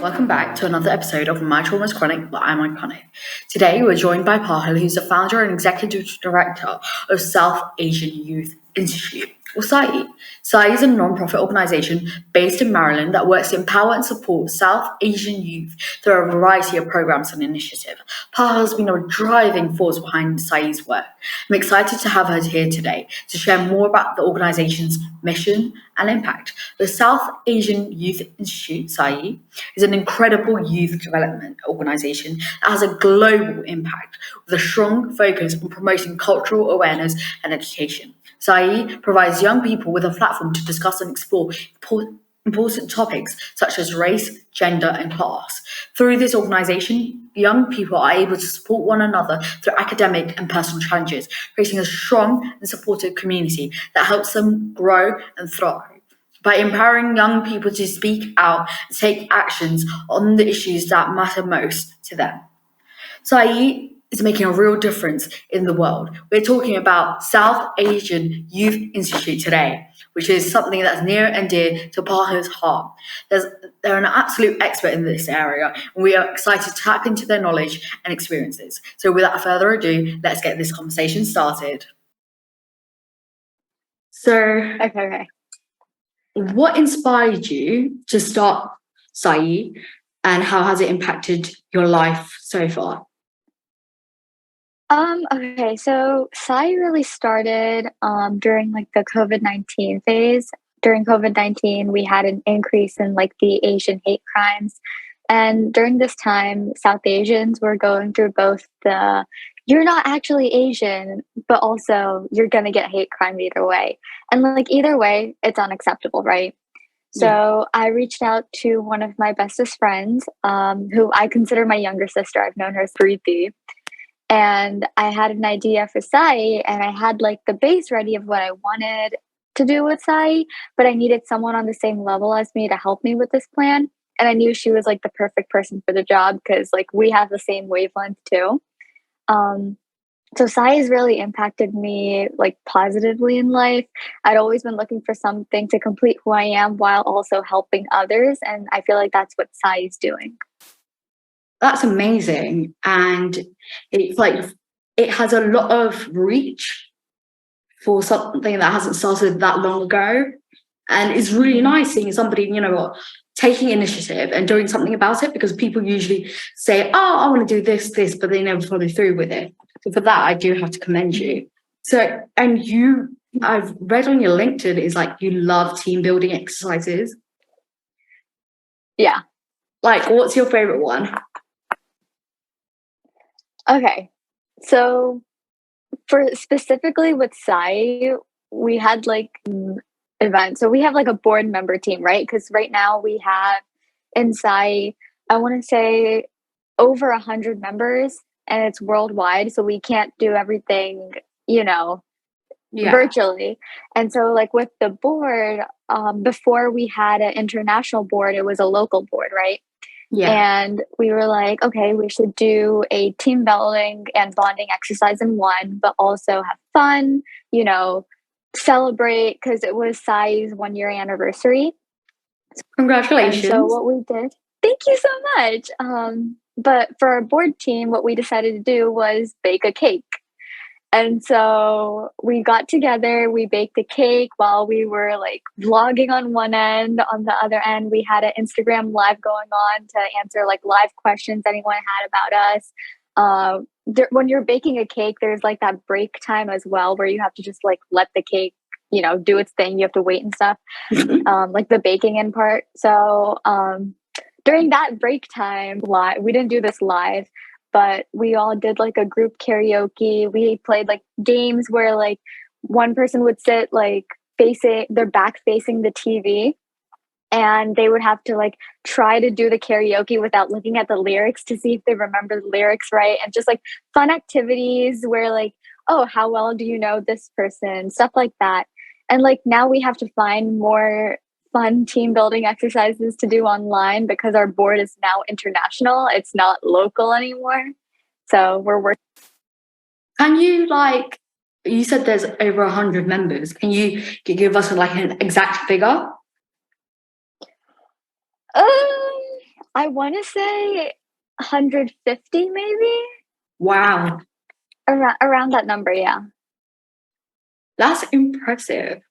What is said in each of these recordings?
welcome back to another episode of My Trauma's Chronic, but I'm Iconic. Today we're joined by Pahal, who's the founder and executive director of South Asian Youth Institute, or SAYI. SAYI is a non-profit organisation based in Maryland that works to empower and support South Asian youth through a variety of programs and initiatives. Pahal has been a driving force behind SAYI's work. I'm excited to have her here today to share more about the organisation's mission and impact. The South Asian Youth Institute, SAYI, is an incredible youth development organisation that has a global impact with a strong focus on promoting cultural awareness and education. SAYI provides young people with a platform to discuss and explore important topics such as race, gender, and class. Through this organisation, young people are able to support one another through academic and personal challenges, creating a strong and supportive community that helps them grow and thrive. By empowering young people to speak out and take actions on the issues that matter most to them. SAYI is making a real difference in the world. We're talking about South Asian Youth Institute today, which is something that's near and dear to Pahal's heart. They're an absolute expert in this area, and we are excited to tap into their knowledge and experiences. So without further ado, let's get this conversation started. Okay. What inspired you to start SAYI, and how has it impacted your life so far? Okay, so SAYI really started during like the COVID-19 phase. During COVID-19, we had an increase in like the Asian hate crimes. And during this time, South Asians were going through both the you're not actually Asian, but also you're going to get hate crime either way. And like either way, it's unacceptable, right? So I reached out to one of my bestest friends, who I consider my younger sister. I've known her Preeti. And I had an idea for SAYI, and I had like the base ready of what I wanted to do with SAYI, but I needed someone on the same level as me to help me with this plan. And I knew she was like the perfect person for the job because like we have the same wavelength too. So SAYI has really impacted me like positively in life. I'd always been looking for something to complete who I am while also helping others. And I feel like that's what SAYI is doing. That's amazing. And it's like it has a lot of reach for something that hasn't started that long ago. And it's really nice seeing somebody, taking initiative and doing something about it, because people usually say, oh, I want to do this, but they never follow through with it. So for that, I do have to commend you. So, and I've read on your LinkedIn is like you love team building exercises. Yeah. Like, what's your favorite one? Okay, so for specifically with SAYI, we had like events. So we have like a board member team, right? Because right now we have in SAYI, I want to say over 100 members, and it's worldwide. So we can't do everything, virtually. And so like with the board, before we had an international board, it was a local board, right? Yeah. And we were like, okay, we should do a team building and bonding exercise in one, but also have fun, celebrate, because it was SAYI's 1-year anniversary. Congratulations. And so what we did, thank you so much. But for our board team, what we decided to do was bake a cake. And so we got together, we baked a cake while we were like vlogging on one end. On the other end, we had an Instagram live going on to answer like live questions anyone had about us. When you're baking a cake, there's like that break time as well, where you have to just like let the cake, do its thing. You have to wait and stuff, like the baking in part. So during that break time, we didn't do this live, but we all did like a group karaoke. We played like games where like one person would sit like their back facing the TV, and they would have to like try to do the karaoke without looking at the lyrics to see if they remember the lyrics right. And just like fun activities where like, oh, how well do you know this person? Stuff like that. And like now we have to find more fun team building exercises to do online because our board is now international. It's not local anymore. So we're working. Can you you said there's over 100 members. Can you give us like an exact figure? I want to say 150 maybe. Wow, Around that number, yeah. that's impressive.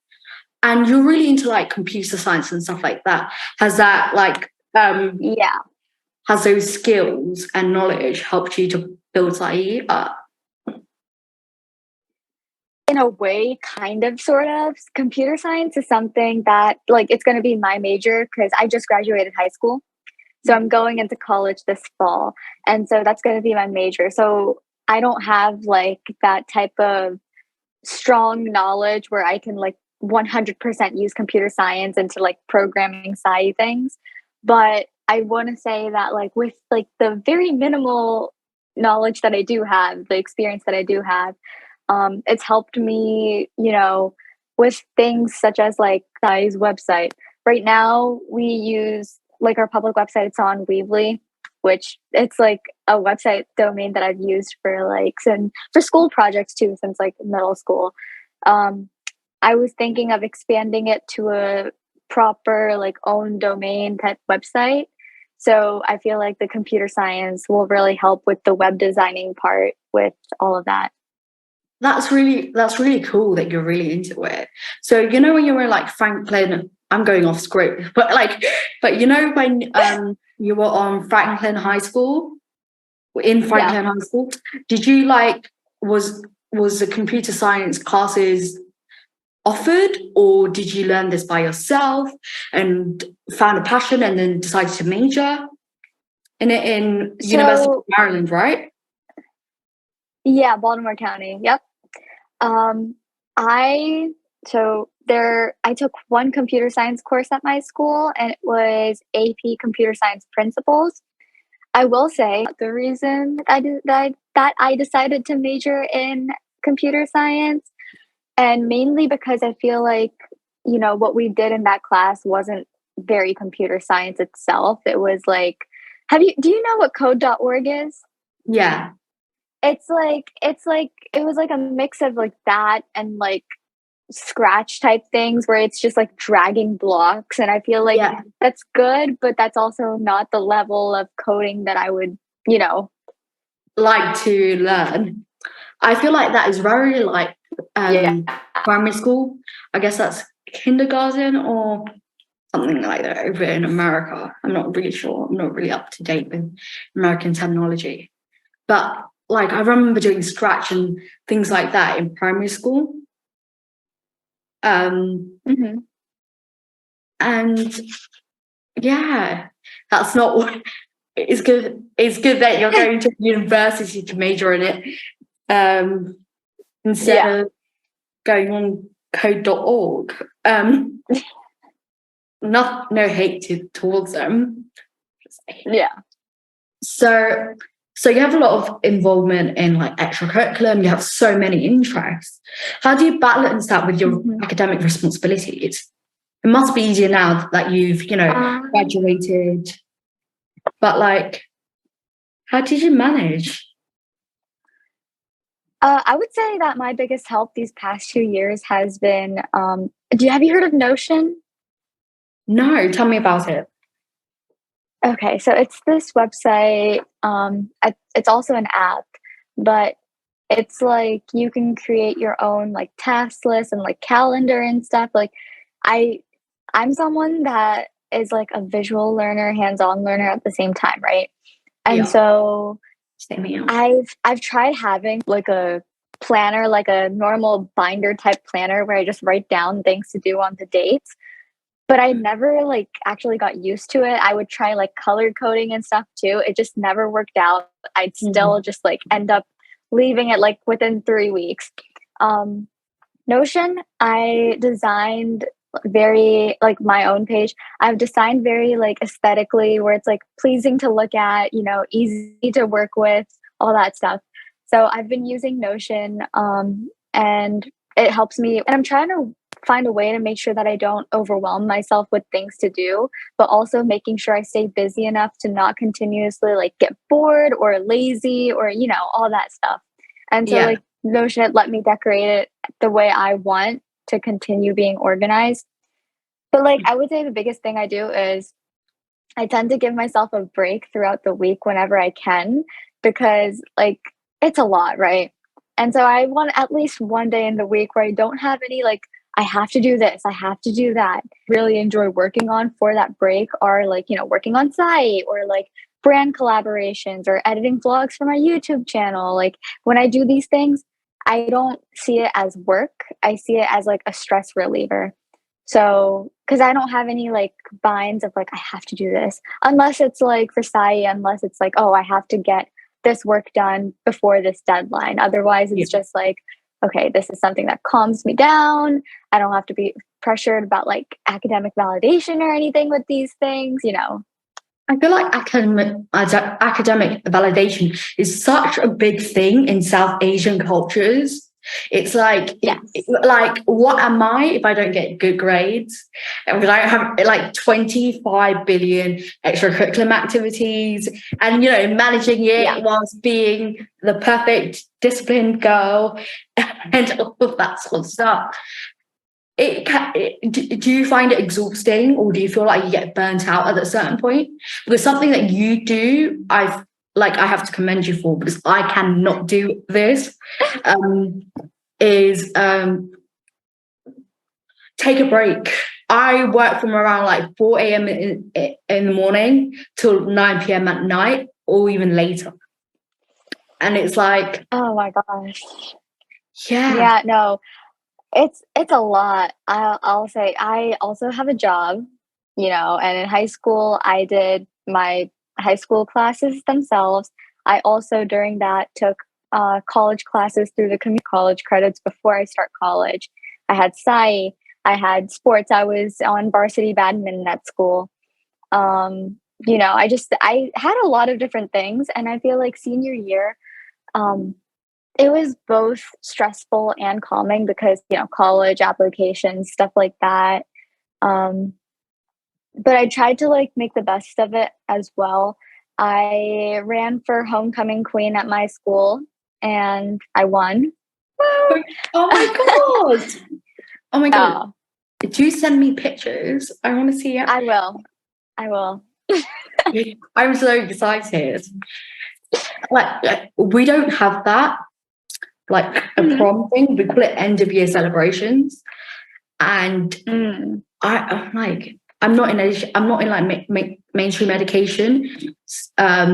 And you're really into like computer science and stuff like that. Has that like Yeah. has those skills and knowledge helped you to build SAYI up? In a way, kind of, sort of. Computer science is something that, like, it's going to be my major because I just graduated high school. So I'm going into college this fall. And so that's going to be my major. So I don't have like that type of strong knowledge where I can like 100% use computer science into like programming sci things. But I want to say that like with like the very minimal knowledge that I do have, the experience that I do have, it's helped me, with things such as like SAYI's website. Right now, we use like our public website. It's on Weebly, which it's like a website domain that I've used for like for school projects too since like middle school. I was thinking of expanding it to a proper like own domain type website. So I feel like the computer science will really help with the web designing part with all of that. That's really cool that you're really into it. So you know when you were like Franklin, I'm going off script, but you know when you were on Franklin High School, in Franklin High School, did you like was the computer science classes offered, or did you learn this by yourself and found a passion and then decided to major in it in University of Maryland, right? Yeah, Baltimore County. Yep. I took one computer science course at my school, and it was AP Computer Science Principles. I will say the reason that I decided to major in computer science, and mainly because I feel like what we did in that class wasn't very computer science itself. It was like, do you know what code.org is? Yeah. It's like it was like a mix of like that and like Scratch type things where it's just like dragging blocks, and I feel like that's good, but that's also not the level of coding that I would like to learn. I feel like that is very like primary school. I guess that's kindergarten or something like that over in America. I'm not really sure. I'm not really up to date with American terminology. But like I remember doing Scratch and things like that in primary school. And yeah, that's not what it's good. It's good that you're going to university to major in it instead of going on code.org. No hate towards them. Yeah. So you have a lot of involvement in like extracurriculum. You have so many interests. How do you balance that with your academic responsibilities? It must be easier now that you've graduated. But like, how did you manage? I would say that my biggest help these past 2 years has been. Have you heard of Notion? No, tell me about it. Okay, so it's this website. It's also an app, but it's like you can create your own like task list and like calendar and stuff. Like, I'm someone that is like a visual learner, hands-on learner at the same time, right? And so I've tried having like a planner, like a normal binder type planner where I just write down things to do on the dates. But I never like actually got used to it. I would try like color coding and stuff too. It just never worked out. I'd still just like end up leaving it like within 3 weeks. Notion, I designed very like my own page. I've designed very like aesthetically where it's like pleasing to look at, easy to work with, all that stuff. So I've been using Notion, and it helps me. And I'm trying to find a way to make sure that I don't overwhelm myself with things to do, but also making sure I stay busy enough to not continuously like get bored or lazy or, all that stuff. And so like Notion let me decorate it the way I want to continue being organized. But like I would say the biggest thing I do is I tend to give myself a break throughout the week whenever I can because, like, it's a lot, right? And so I want at least one day in the week where I don't have any, like, I have to do this, I have to do that. Really enjoy working on for that break are like, working on site or like brand collaborations or editing vlogs for my YouTube channel. Like when I do these things, I don't see it as work. I see it as like a stress reliever. So, because I don't have any like binds of like, I have to do this, unless it's like for SAYI, unless it's like, oh, I have to get this work done before this deadline. Otherwise, Yeah. it's just like, okay, this is something that calms me down. I don't have to be pressured about like academic validation or anything with these things. I feel like academic validation is such a big thing in South Asian cultures. It's like, Yes. like, what am I if I don't get good grades? Because I have like 25 billion extracurricular activities, and managing it whilst being the perfect disciplined girl and all of that sort of stuff. Do you find it exhausting, or do you feel like you get burnt out at a certain point? Because something that you do, I have to commend you for, because I cannot do this. Is take a break. I work from around like 4 a.m. in the morning till 9 p.m. at night, or even later. And it's like, oh my gosh, yeah, no. It's a lot. I'll say I also have a job, and in high school I did my high school classes themselves. I also during that took college classes through the community college credits before I start college. I had SAYI, I had sports. I was on varsity badminton at school. I had a lot of different things, and I feel like senior year, it was both stressful and calming because, college applications, stuff like that. But I tried to like make the best of it as well. I ran for homecoming queen at my school and I won. oh my god, oh my god. Do send me pictures. I want to see it. I will. I'm so excited. Like we don't have that. Like a prom thing, we call it end of year celebrations, and I'm like, I'm not in like mainstream education, so I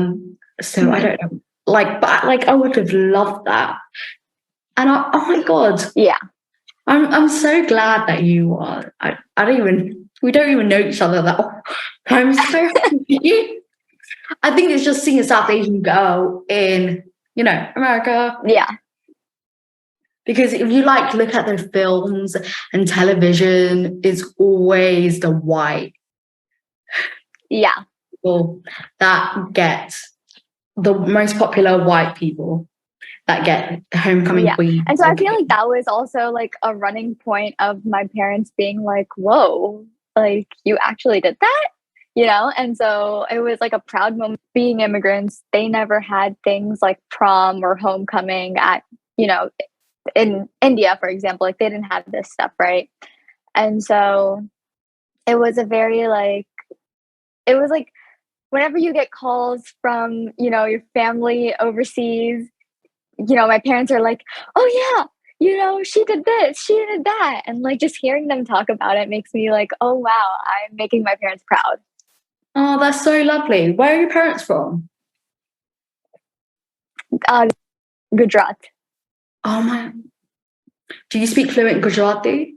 don't know. Like, but like I would have loved that, and oh my god, yeah, I'm so glad that you are. We don't even know each other that well. I'm so happy. I think it's just seeing a South Asian girl in America. Yeah. Because if you like look at the films and television, it's always the white people that get the most popular white people that get the homecoming queen. And so I feel like that was also like a running point of my parents being like, whoa, like you actually did that, And so it was like a proud moment. Being immigrants, they never had things like prom or homecoming at, in India, for example, like they didn't have this stuff, right? And so it was whenever you get calls from, your family overseas, my parents are like, oh yeah, she did this, she did that. And like just hearing them talk about it makes me like, oh wow, I'm making my parents proud. Oh, that's so lovely. Where are your parents from? Gujarat. Oh my. Do you speak fluent Gujarati?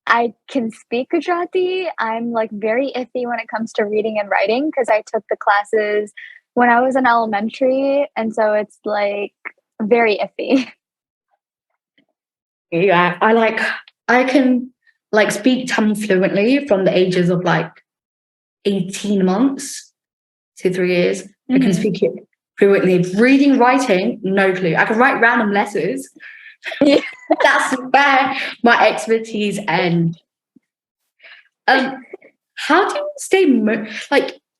I can speak Gujarati. I'm like very iffy when it comes to reading and writing because I took the classes when I was in elementary. And so it's like very iffy. Yeah, I can like speak Tamil fluently from the ages of like 18 months to 3 years. I can speak it fluently. Reading, writing, no clue. I can write random letters. Yeah. That's where my expertise ends. How do you stay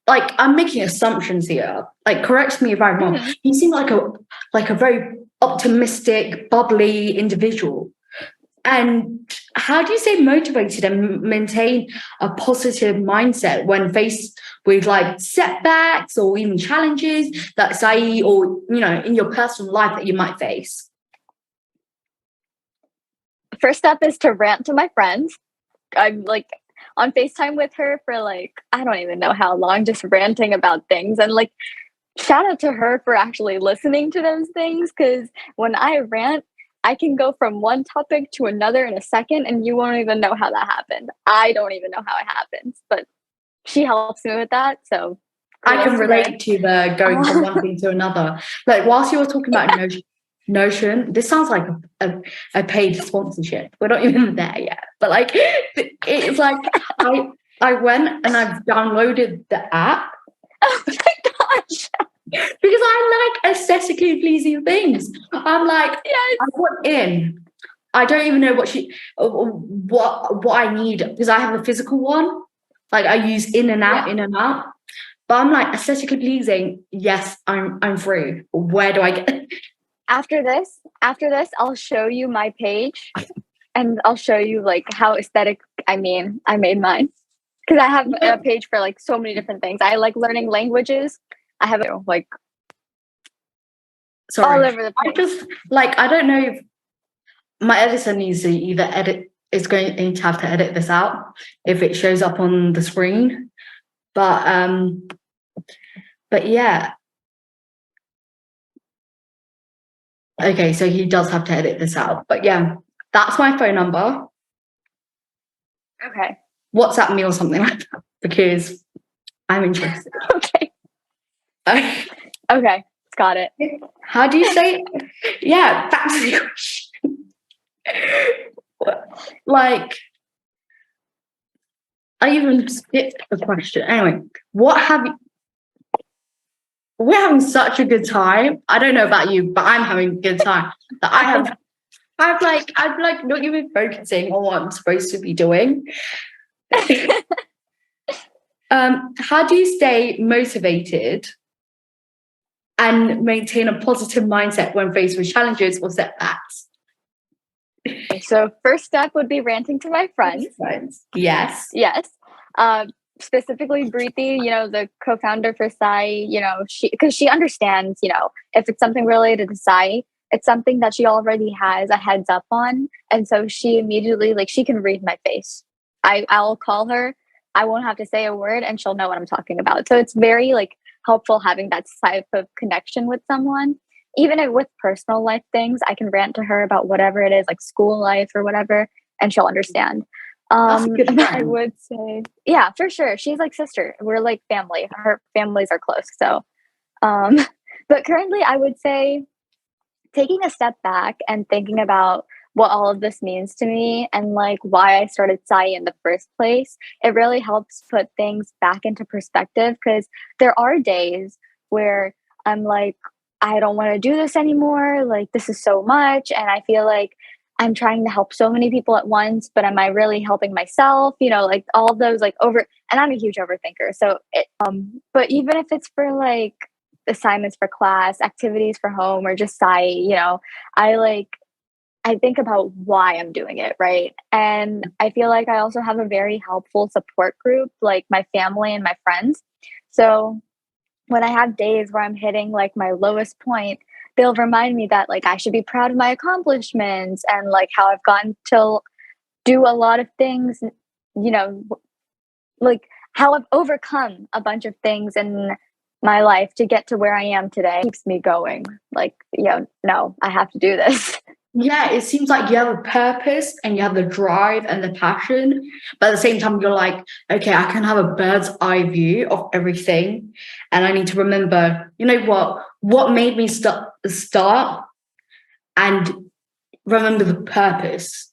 like I'm making assumptions here. Like, correct me if I'm wrong. You seem like a very optimistic, bubbly individual. And how do you stay motivated and maintain a positive mindset when faced with like setbacks or even challenges that SAYI or in your personal life that you might face? First step is to rant to my friends. I'm like on FaceTime with her for like, I don't even know how long, just ranting about things. And like, shout out to her for actually listening to those things. Cause when I rant, I can go from one topic to another in a second and you won't even know how that happened. I don't even know how it happens, but she helps me with that. So I can relate to the going from one thing to another. Like whilst you were talking about Notion, this sounds like a paid sponsorship. We're not even there yet. But like it's like I went and I've downloaded the app. Oh my gosh. Because I like aesthetically pleasing things. I'm like, yes. I want in. I don't even know what I need because I have a physical one. Like I use in and out, in and out. But I'm like aesthetically pleasing. Yes, I'm free. Where do I get? After this, I'll show you my page, and I'll show you like how aesthetic. I mean, I made mine because I have a page for like so many different things. I like learning languages. I have like all over the place. I just like I don't know if my editor needs to either edit. Is going to have to edit this out if it shows up on the screen, but yeah. Okay, so he does have to edit this out, but yeah, that's my phone number. Okay. WhatsApp me or something like that because I'm interested. Okay. Okay, got it. How do you say it? Yeah, back to the question. Like, I even skipped the question. Anyway, we're having such a good time. I don't know about you, but I'm having a good time. That I'm like not even focusing on what I'm supposed to be doing. How do you stay motivated and maintain a positive mindset when faced with challenges or setbacks? So first step would be ranting to my friends. Yes. Specifically Preeti, the co-founder for SAYI, because she understands, if it's something related to SAYI, it's something that she already has a heads up on. And so she immediately, like, she can read my face. I'll call her. I won't have to say a word and she'll know what I'm talking about. So it's very like helpful having that type of connection with someone. Even with personal life things, I can rant to her about whatever it is, like school life or whatever, and she'll understand. I would say, yeah, for sure. She's like sister. We're like family. Her families are close. So, but currently I would say taking a step back and thinking about what all of this means to me and like why I started SAYI in the first place, it really helps put things back into perspective because there are days where I'm like, I don't want to do this anymore. Like, this is so much. And I feel like I'm trying to help so many people at once, but am I really helping myself? Like all those like and I'm a huge overthinker. So, but even if it's for like assignments for class, activities for home, or just SAYI, I think about why I'm doing it, right? And I feel like I also have a very helpful support group, like my family and my friends. So when I have days where I'm hitting like my lowest point, they'll remind me that like I should be proud of my accomplishments and like how I've gotten to do a lot of things, like how I've overcome a bunch of things in my life to get to where I am today. It keeps me going. Like, no, I have to do this. Yeah, it seems like you have a purpose and you have the drive and the passion, but at the same time, you're like, okay, I can have a bird's eye view of everything, and I need to remember, what made me start, and remember the purpose.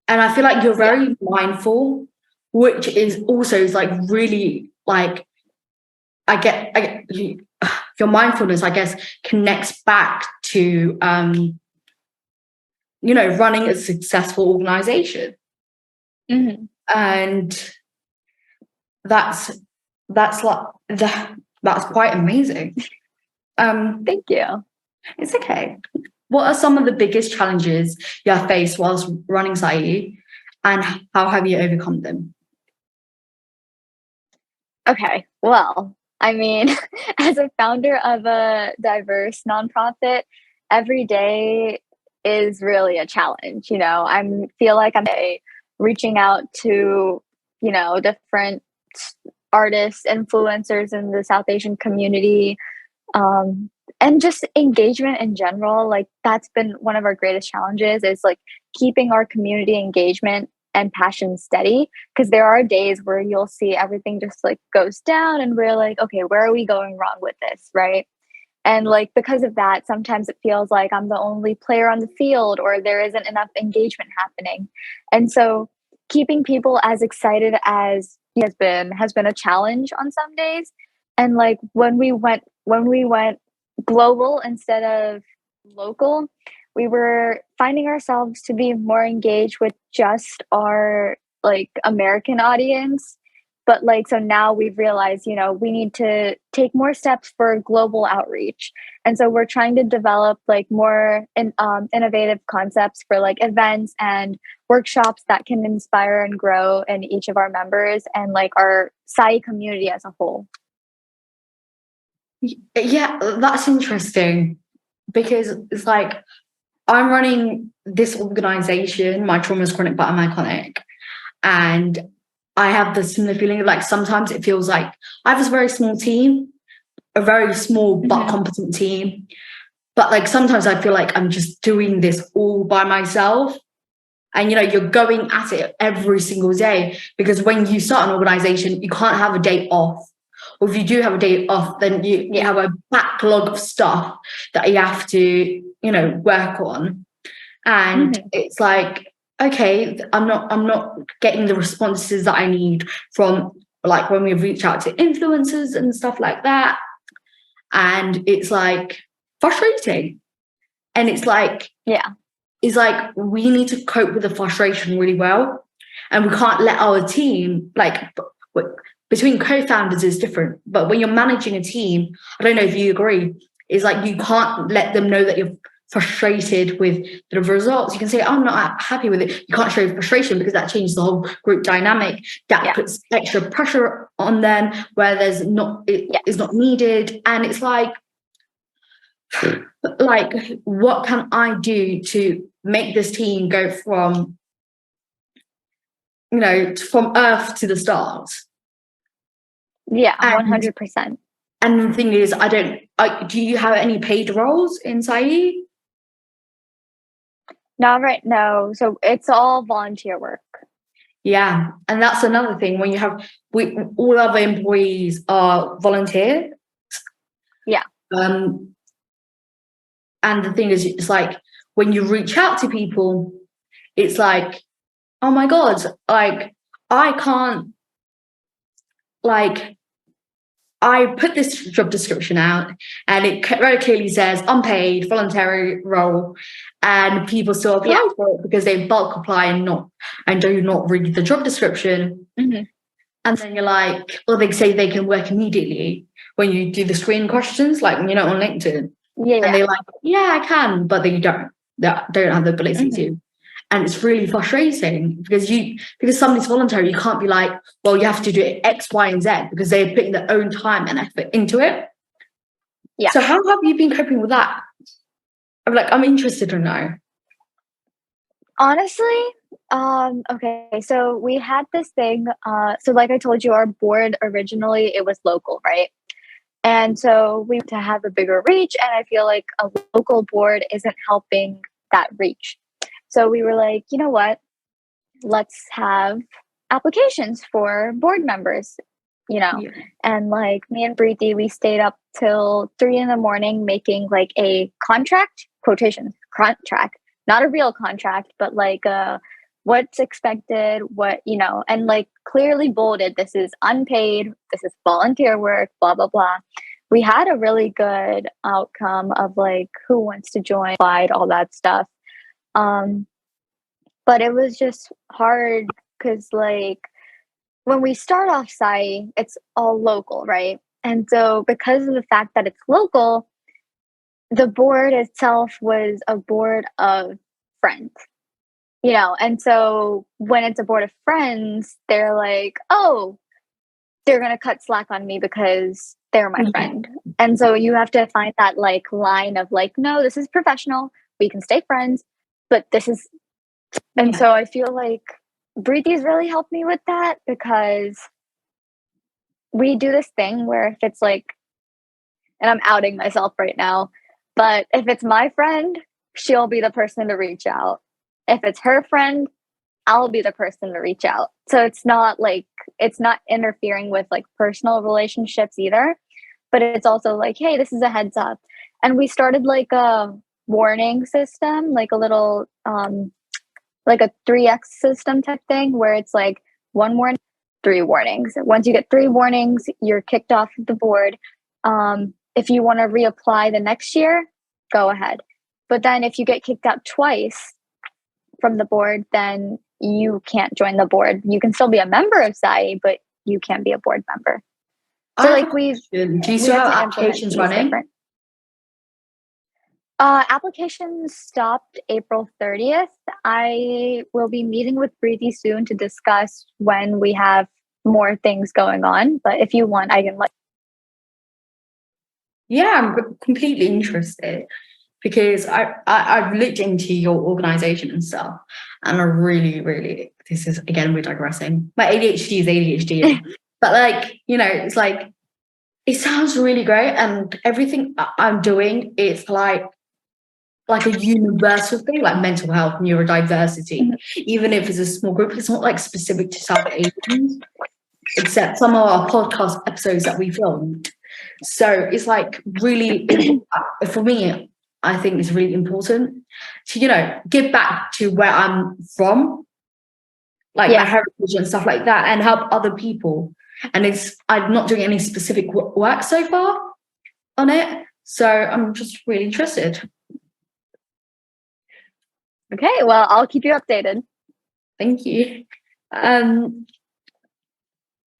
And I feel like you're very mindful, which is also like really like I get your mindfulness, I guess, connects back to running a successful organization. Mm-hmm. And that's quite amazing. Thank you. It's okay. what are some of the biggest challenges you have faced whilst running SAYI, and how have you overcome them? Okay, well, I mean, as a founder of a diverse nonprofit, every day is really a challenge. I feel like I'm reaching out to different artists, influencers in the South Asian community, and just engagement in general. Like, that's been one of our greatest challenges, is like keeping our community engagement and passion steady, because there are days where you'll see everything just like goes down and we're like, okay, where are we going wrong with this, right? And like, because of that, sometimes it feels like I'm the only player on the field, or there isn't enough engagement happening. And so keeping people as excited as has been a challenge on some days. And like, when we went global instead of local, we were finding ourselves to be more engaged with just our like American audience. But like, so now we've realized, we need to take more steps for global outreach. And so we're trying to develop like more innovative concepts for like events and workshops that can inspire and grow in each of our members and like our SAYI community as a whole. Yeah, that's interesting, because it's like I'm running this organization, My Trauma is Chronic but I'm Iconic, and I have the similar feeling of like sometimes it feels like I have this very small team, a very small but competent team, but like sometimes I feel like I'm just doing this all by myself. And you're going at it every single day, because when you start an organization, you can't have a day off. Or if you do have a day off, then you have a backlog of stuff that you have to, work on. And it's like, okay, I'm not getting the responses that I need from like when we reach out to influencers and stuff like that. And it's like frustrating. And it's like, we need to cope with the frustration really well. And we can't let our team, like, between co-founders is different, but when you're managing a team, I don't know if you agree, is like you can't let them know that you're frustrated with the results. You can say, I'm not happy with it. You can't show frustration, because that changes the whole group dynamic. That puts extra pressure on them where there's not, is not needed. And it's like, what can I do to make this team go from, from earth to the stars? Yeah, 100%. And the thing is, do you have any paid roles in SAYI? Not right now. So it's all volunteer work. Yeah. And that's another thing. When all other employees are volunteer. Yeah. And the thing is, it's like when you reach out to people, it's like, oh my God, like I can't, like, I put this job description out and it very clearly says unpaid voluntary role, and people still apply for it because they bulk apply and do not read the job description. And then you're like, or they say they can work immediately when you do the screening questions, like on LinkedIn. And they're like, yeah, I can, but they don't have the ability to. And it's really frustrating because somebody's voluntary, you can't be like, well, you have to do it X, Y, and Z, because they're putting their own time and effort into it. Yeah. So how have you been coping with that? I'm interested to know. Honestly, okay, so we had this thing. So like I told you, our board originally, it was local, right? And so we to have a bigger reach, and I feel like a local board isn't helping that reach. So we were like, you know what? Let's have applications for board members, And like me and Preeti, we stayed up till 3 a.m. making like a contract, not a real contract, but like what's expected, and like clearly bolded, this is unpaid, this is volunteer work, blah, blah, blah. We had a really good outcome of like who wants to join, applied, all that stuff. But it was just hard because like when we start off SAYI, it's all local, right? And so because of the fact that it's local, the board itself was a board of friends, and so when it's a board of friends, they're like, oh, they're going to cut slack on me because they're my friend. And so you have to find that like line of like, no, this is professional. We can stay friends, but this is. And so I feel like Breathies really helped me with that, because we do this thing where if it's like, and I'm outing myself right now, but if it's my friend, she'll be the person to reach out. If it's her friend, I'll be the person to reach out. So it's not interfering with like personal relationships either, but it's also like, hey, this is a heads up. And we started like a warning system, like a little, like a 3X system type thing, where it's like 1 warning, 3 warnings. Once you get 3 warnings, you're kicked off of the board. If you want to reapply the next year, go ahead. But then if you get kicked out twice from the board, then you can't join the board. You can still be a member of SAYI, but you can't be a board member. So like do you still have applications running? Applications stopped April 30th. I will be meeting with Breathy soon to discuss when we have more things going on. But if you want, I can let. Yeah, I'm completely interested, because I've looked into your organization and stuff, and I really, this is, again, we're digressing. My ADHD is ADHD, but like, it's like, it sounds really great, and everything I'm doing is like a universal thing, like mental health, neurodiversity. Even if it's a small group, it's not like specific to South Asians, except some of our podcast episodes that we filmed. So it's like really, for me, I think it's really important to, give back to where I'm from, like my heritage and stuff like that, and help other people. And I'm not doing any specific work so far on it. So I'm just really interested. Okay, well, I'll keep you updated. Thank you.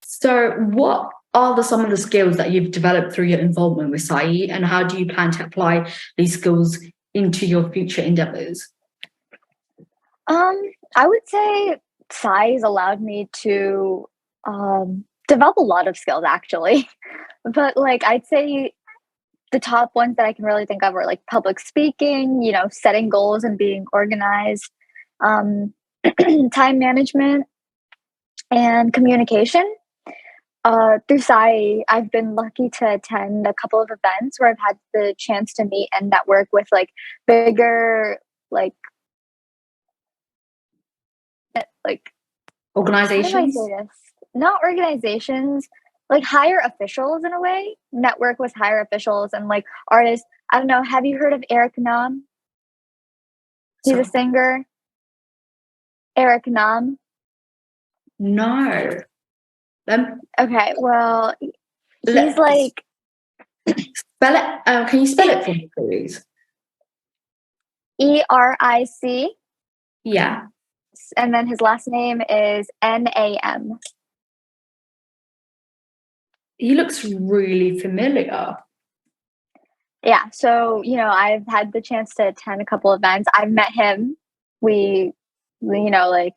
So what are some of the skills that you've developed through your involvement with SAYI, and how do you plan to apply these skills into your future endeavors? I would say SAYI has allowed me to develop a lot of skills, actually. But like, I'd say the top ones that I can really think of are like public speaking, setting goals and being organized, time management, and communication. Through SAYI, I've been lucky to attend a couple of events where I've had the chance to meet and network with like bigger, like organizations. How do I say this? Not organizations, like higher officials in a way. Network with higher officials and like artists. I don't know. Have you heard of Eric Nam? He's a singer. Eric Nam. No. Okay, well, he's like. Spell it. Can you spell it for me, please? ERIC. Yeah. And then his last name is NAM. He looks really familiar. Yeah, so I've had the chance to attend a couple events. I've met him. We like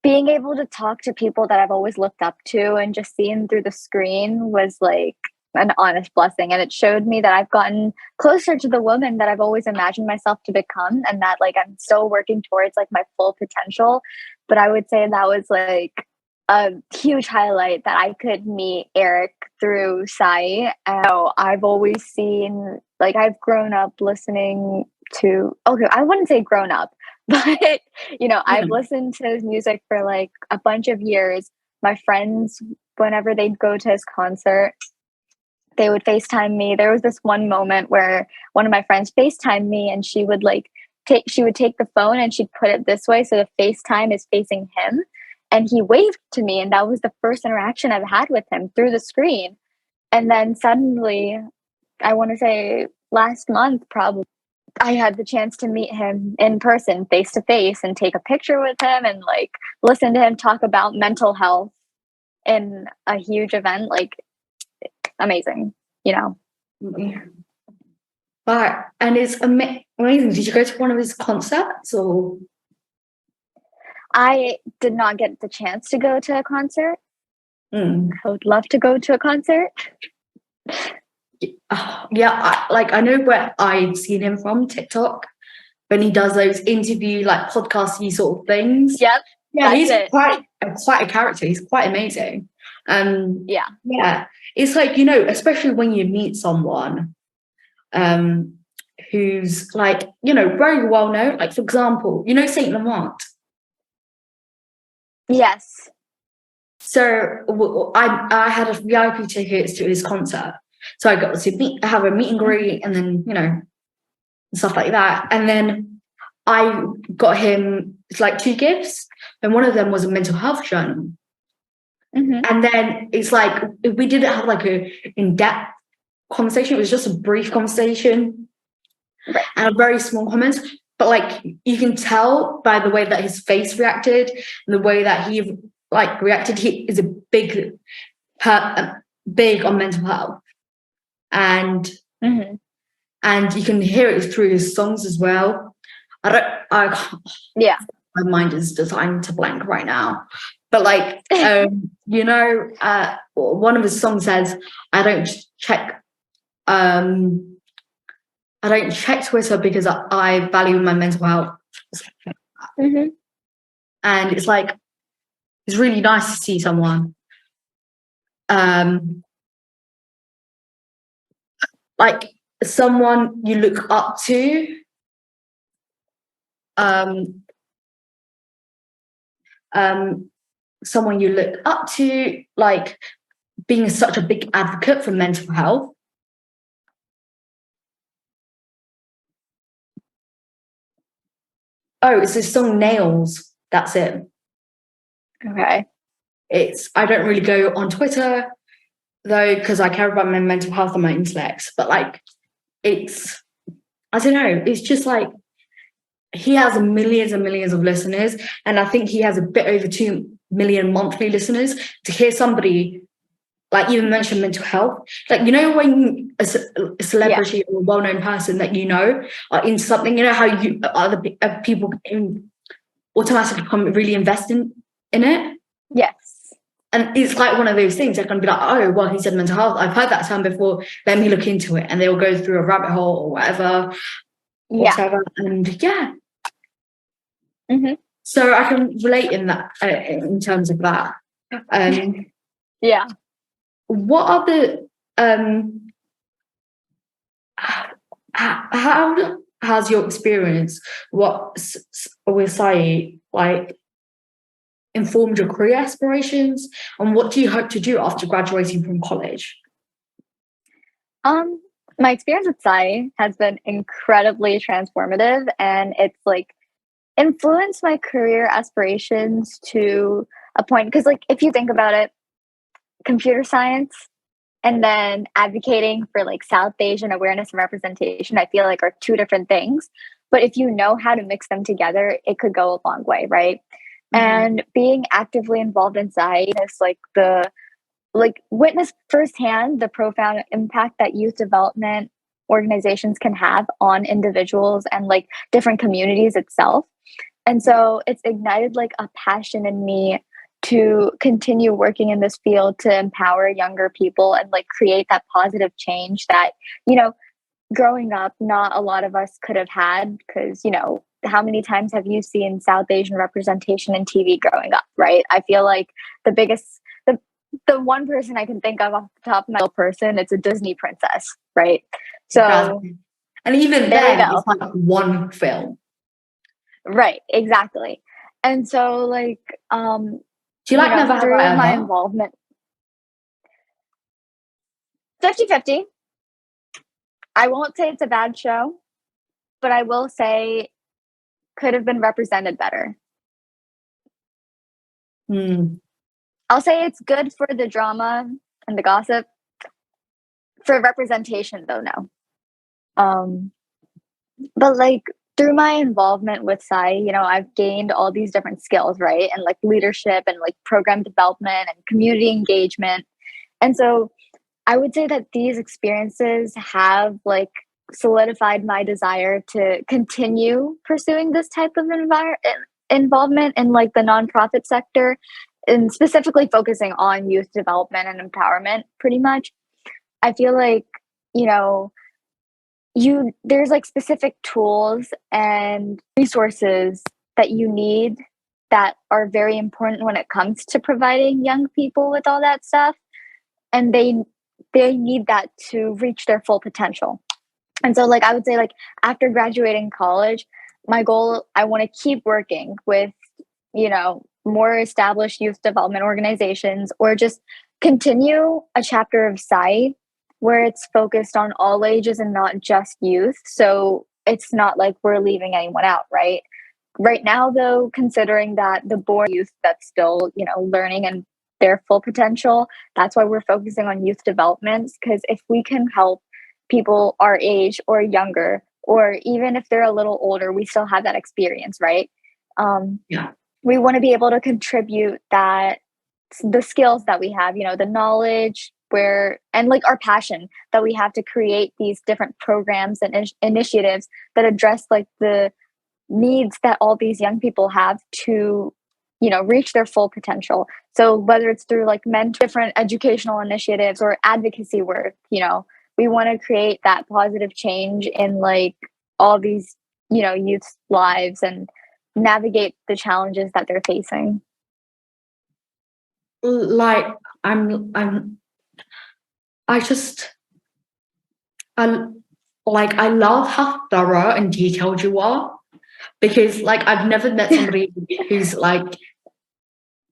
being able to talk to people that I've always looked up to and just seeing through the screen was like an honest blessing. And it showed me that I've gotten closer to the woman that I've always imagined myself to become, and that like I'm still working towards like my full potential. But I would say that was like a huge highlight, that I could meet Eric through SAYI. And I've always seen, like, I've grown up listening to, okay, I wouldn't say grown up, but I've listened to his music for like a bunch of years. My friends, whenever they'd go to his concert, they would FaceTime me. There was this one moment where one of my friends FaceTimed me, and she would take the phone and she'd put it this way so the FaceTime is facing him, and he waved to me, and that was the first interaction I've had with him through the screen. And then suddenly, I want to say last month probably, I had the chance to meet him in person, face to face, and take a picture with him and like listen to him talk about mental health in a huge event. Like, amazing, Well, But and it's amazing. Did you go to one of his concerts or? I did not get the chance to go to a concert. Mm. I would love to go to a concert. Yeah, I know where I've seen him from TikTok when he does those interview like podcasty sort of things. Yep. Yeah, he's it. quite a character. He's quite amazing. Yeah. It's like, especially when you meet someone who's like, very well known. Like, for example, Saint Laurent. Yes. So I had a VIP tickets to his concert. So I got to have a meet and greet and then, stuff like that. And then I got him like 2 gifts. And one of them was a mental health journal. Mm-hmm. And then it's like, we didn't have like a in-depth conversation. It was just a brief conversation, right, and a very small comments. But like, you can tell by the way that his face reacted and the way that he reacted. He is a big on mental health, and mm-hmm. and you can hear it through his songs as well. Yeah, my mind is designed to blank right now. But like, one of his songs says, I don't check Twitter because I value my mental health. Mm-hmm. And it's like, it's really nice to see someone like someone you look up to, someone you look up to, like being such a big advocate for mental health. Oh, it's this song Nails. That's it. Okay. I don't really go on Twitter though, because I care about my mental health and my intellect. But like, I don't know. It's just like, he has millions and millions of listeners, and I think he has a bit over 2 million monthly listeners. To hear somebody like even mention mental health, like, when a celebrity or a well-known person that are in something, how you other people automatically become really invested in it. Yes. And it's like one of those things. They're going to be like, oh, well, he said mental health. I've heard that term before. Let me look into it. And they'll go through a rabbit hole or whatever. Whatever. And yeah. Mm-hmm. So I can relate in that, in terms of that. Yeah. What are the how has your experience with SAYI informed your career aspirations, and what do you hope to do after graduating from college? My experience with SAYI has been incredibly transformative, and it's influenced my career aspirations to a point, because if you think about it, computer science and then advocating for South Asian awareness and representation, I feel are 2 different things. But if you know how to mix them together, it could go a long way, right? Mm-hmm. And being actively involved in SAYI is witness firsthand the profound impact that youth development organizations can have on individuals and different communities itself. And so it's ignited a passion in me to continue working in this field to empower younger people and create that positive change that, growing up, not a lot of us could have had, because, how many times have you seen South Asian representation in TV growing up, right? I feel the one person I can think of off the top of my person, it's a Disney princess, right? So, and even then, it's one film. Right, exactly. And so do you Never Have I Ever? My involvement, 50-50. I won't say it's a bad show, but I will say could have been represented better. I'll say it's good for the drama and the gossip. For representation, though, no. But through my involvement with SAYI, I've gained all these different skills, right? And leadership and program development and community engagement. And so I would say that these experiences have solidified my desire to continue pursuing this type of involvement in like the nonprofit sector, and specifically focusing on youth development and empowerment pretty much. I feel like, you know, there's like specific tools and resources that you need that are very important when it comes to providing young people with all that stuff, and they need that to reach their full potential. And so like I would say, like after graduating college, my goal, I want to keep working with, you know, more established youth development organizations, or just continue a chapter of SAYI where it's focused on all ages and not just youth. So it's not like we're leaving anyone out, right? Right now, though, considering that the born youth that's still, you know, learning and their full potential, that's why we're focusing on youth developments. Because if we can help people our age or younger, or even if they're a little older, we still have that experience, right? Yeah. We want to be able to contribute that, the skills that we have, you know, the knowledge, and like our passion that we have to create these different programs and initiatives that address like the needs that all these young people have to, you know, reach their full potential. So whether it's through like different educational initiatives or advocacy work, you know, we want to create that positive change in like all these, you know, youth's lives and navigate the challenges that they're facing. Like I love how thorough and detailed you are, because like I've never met somebody who's like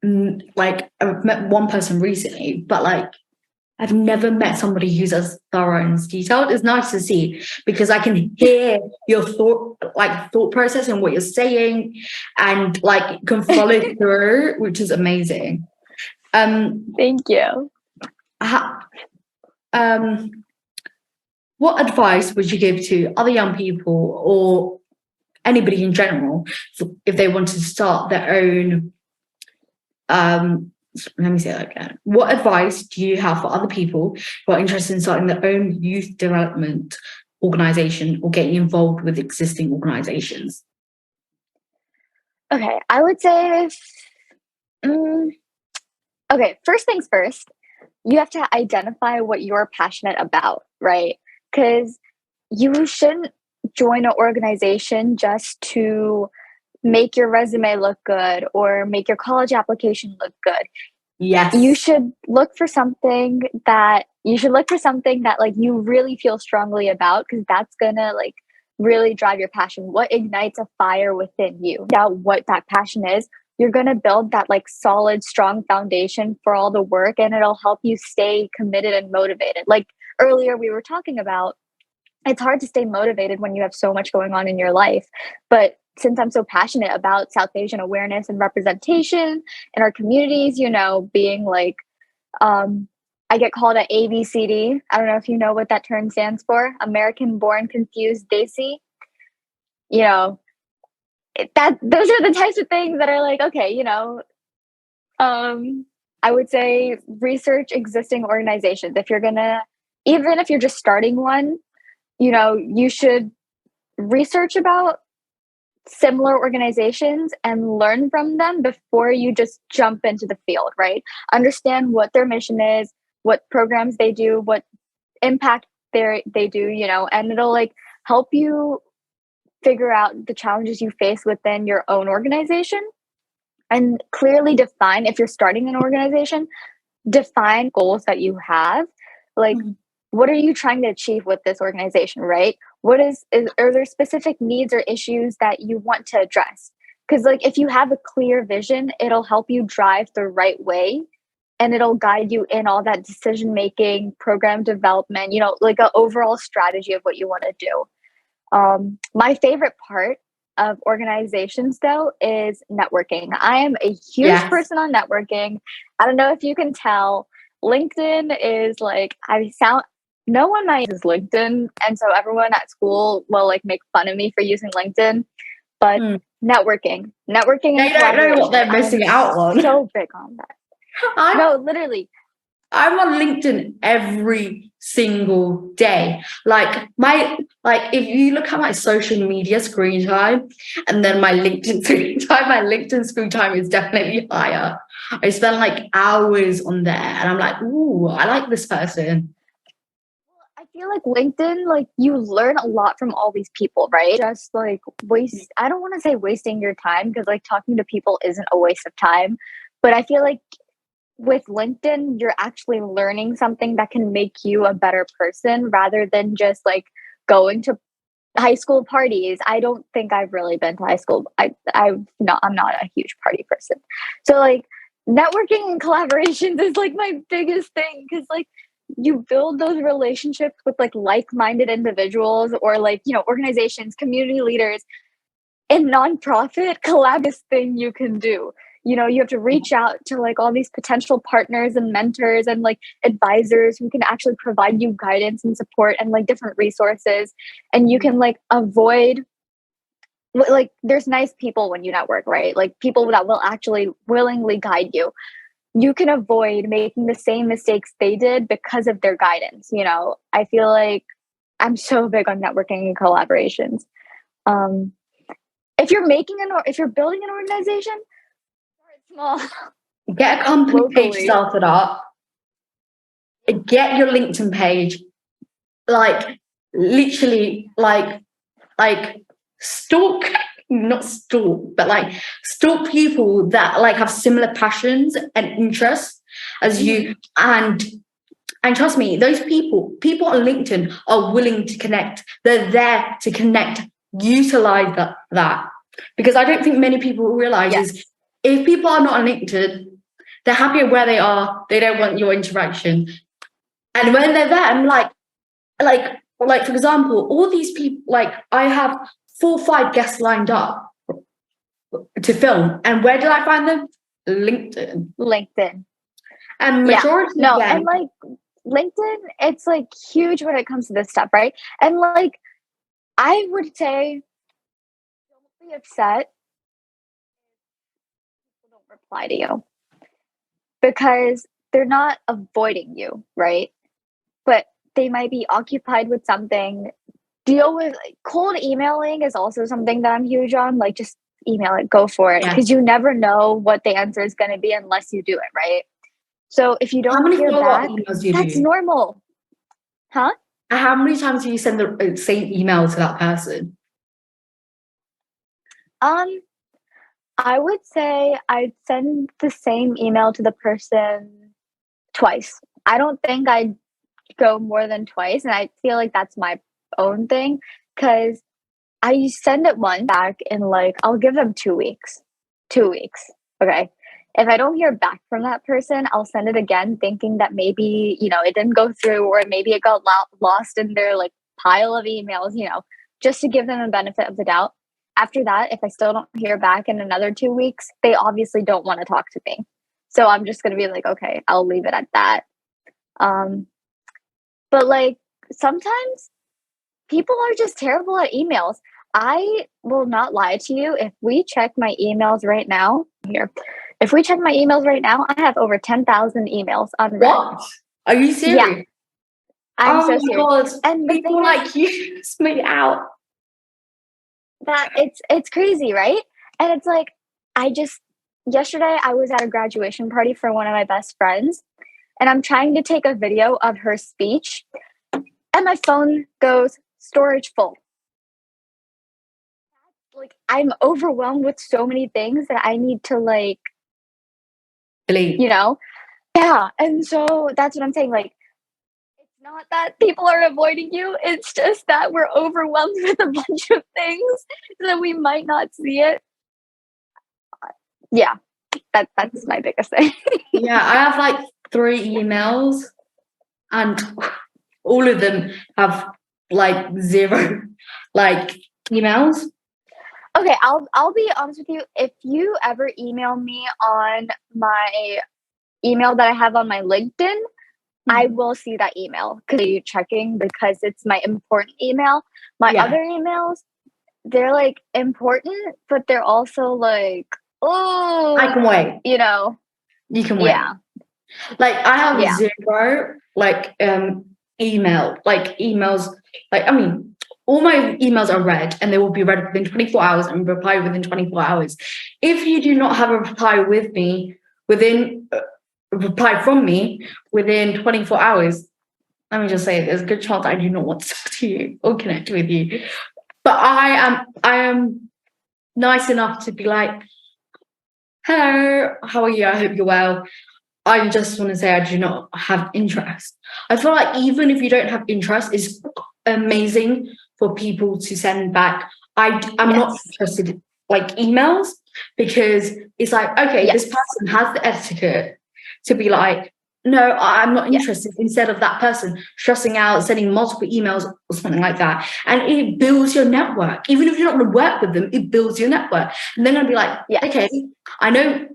I've met one person recently, but like I've never met somebody who's as thorough and as detailed. It's nice to see, because I can hear your thought process and what you're saying, and like can follow through, which is amazing. Thank you. What advice would you give to other young people, or anybody in general, if they wanted to start their own, let me say that again. What advice do you have for other people who are interested in starting their own youth development organization or getting involved with existing organizations? Okay, I would say, okay, first things first, you have to identify what you're passionate about, right? Because you shouldn't join an organization just to make your resume look good or make your college application look good. Yes. You should look for something that like you really feel strongly about, because that's gonna like really drive your passion. What ignites a fire within you? Yeah, what that passion is, you're gonna build that like solid, strong foundation for all the work, and it'll help you stay committed and motivated. Like earlier we were talking about, it's hard to stay motivated when you have so much going on in your life. But since I'm so passionate about South Asian awareness and representation in our communities, you know, being like, I get called an ABCD. I don't know if you know what that term stands for. American Born Confused Desi. You know, those are the types of things that are like, okay, you know, I would say research existing organizations. Even if you're just starting one, you know, you should research about similar organizations and learn from them before you just jump into the field, right? Understand what their mission is, what programs they do, what impact they do, you know, and it'll like help you figure out the challenges you face within your own organization, and clearly define, if you're starting an organization, define goals that you have. Like, what are you trying to achieve with this organization, right? Are there specific needs or issues that you want to address? Because like if you have a clear vision, it'll help you drive the right way, and it'll guide you in all that decision making, program development, you know, like an overall strategy of what you want to do. My favorite part of organizations, though, is networking. I am a huge person on networking. I don't know if you can tell. LinkedIn is like, no one uses LinkedIn, and so everyone at school will like make fun of me for using LinkedIn. But networking, they don't know what they're missing out on. So big on that. No, literally, I'm on LinkedIn every single day. If you look at my social media screen time and then my LinkedIn screen time, my LinkedIn screen time is definitely higher. I spend like hours on there and I'm like, ooh, I like this person. I feel like LinkedIn, like you learn a lot from all these people, right? Just like I don't want to say wasting your time because like talking to people isn't a waste of time. But I feel like with LinkedIn, you're actually learning something that can make you a better person rather than just like going to high school parties. I don't think I've really been to high school. I'm not a huge party person. So like networking and collaborations is like my biggest thing because like you build those relationships with like-minded individuals or like, you know, organizations, community leaders. In nonprofit, collaborative thing you can do. You know, you have to reach out to like all these potential partners and mentors and like advisors who can actually provide you guidance and support and like different resources. And you can like avoid, like, there's nice people when you network, right? Like people that will actually willingly guide you. You can avoid making the same mistakes they did because of their guidance. You know, I feel like I'm so big on networking and collaborations. Um, if you're building an organization, start small. Get a company page Locally. started up. Get your LinkedIn page. Like literally, like stalk, not stalk, but like stalk people that like have similar passions and interests as you. And trust me, those people on LinkedIn are willing to connect. They're there to connect. Utilize that. Because I don't think many people realize is if people are not on LinkedIn, they're happy where they are. They don't want your interaction. And when they're there, I'm like for example, all these people, like I have 4 or 5 guests lined up to film. And where did I find them? LinkedIn. And majority of them, and like LinkedIn, it's like huge when it comes to this stuff, right? And like I would say don't be upset if people don't reply to you because they're not avoiding you, right? But they might be occupied with something. Deal with cold emailing is also something that I'm huge on. Like just email it, go for it, because you never know what the answer is going to be unless you do it, right? So if you how don't many hear follow-up back, emails do you that's do? normal. Huh? How many times do you send the same email to that person? I would say I'd send the same email to the person twice. I don't think I'd go more than twice, and I feel like that's my own thing because I send it once back in like I'll give them 2 weeks. 2 weeks. Okay. If I don't hear back from that person, I'll send it again thinking that maybe, you know, it didn't go through or maybe it got lost in their like pile of emails, you know, just to give them a benefit of the doubt. After that, if I still don't hear back in another 2 weeks, they obviously don't want to talk to me. So I'm just going to be like, okay, I'll leave it at that. Um, but like sometimes people are just terrible at emails. I will not lie to you. If we check my emails right now, if we check my emails right now, I have over 10,000 emails unread. What? Are you serious? Yeah, I'm so serious. God. And the people thing like you made it out. that it's crazy, right? And it's like yesterday I was at a graduation party for one of my best friends, and I'm trying to take a video of her speech, and my phone goes storage full. Like I'm overwhelmed with so many things that I need to like Delete. you know? Yeah. And so that's what I'm saying. Like it's not that people are avoiding you, it's just that we're overwhelmed with a bunch of things that we might not see it. Yeah. That's my biggest thing. Yeah, I have like 3 emails and all of them have like 0 like emails. Okay, I'll be honest with you. If you ever email me on my email that I have on my LinkedIn, I will see that email because you're checking because it's my important email. My other emails, they're like important, but they're also like, oh, I can wait. you know. You can wait. Yeah. Like I have Yeah. zero emails. Like I mean, all my emails are read and they will be read within 24 hours and reply within 24 hours. If you do not have a reply with me within reply from me within 24 hours, let me just say there's a good chance I do not want to talk to you or connect with you. But I am nice enough to be like, hello, how are you? I hope you're well. I just want to say I do not have interest. I feel like even if you don't have interest, it's amazing for people to send back. I'm not interested in like emails because it's like, okay, this person has the etiquette to be like, no, I'm not interested, instead of that person stressing out, sending multiple emails or something like that. And it builds your network. Even if you're not going to work with them, it builds your network. And then I'll be like, okay, I know,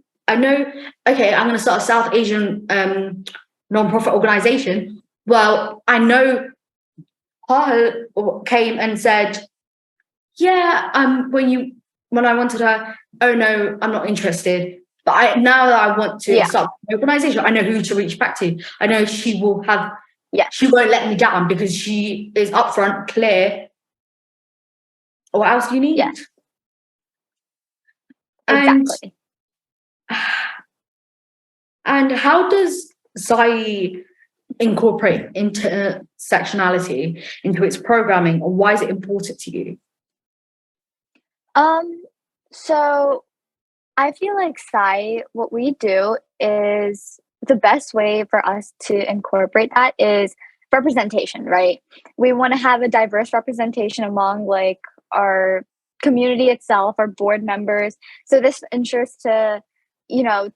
okay, I'm going to start a South Asian non-profit organization. Well, I know Pahal came and said, yeah, when I wanted her, oh no, I'm not interested. But now that I want to start an organization, I know who to reach back to. I know she will have, she won't let me down because she is upfront, clear. What else do you need? Yeah. Exactly. And how does SAYI incorporate intersectionality into its programming, or why is it important to you? So I feel like SAYI, what we do is the best way for us to incorporate that is representation, right? We want to have a diverse representation among like our community itself, our board members. So this ensures to,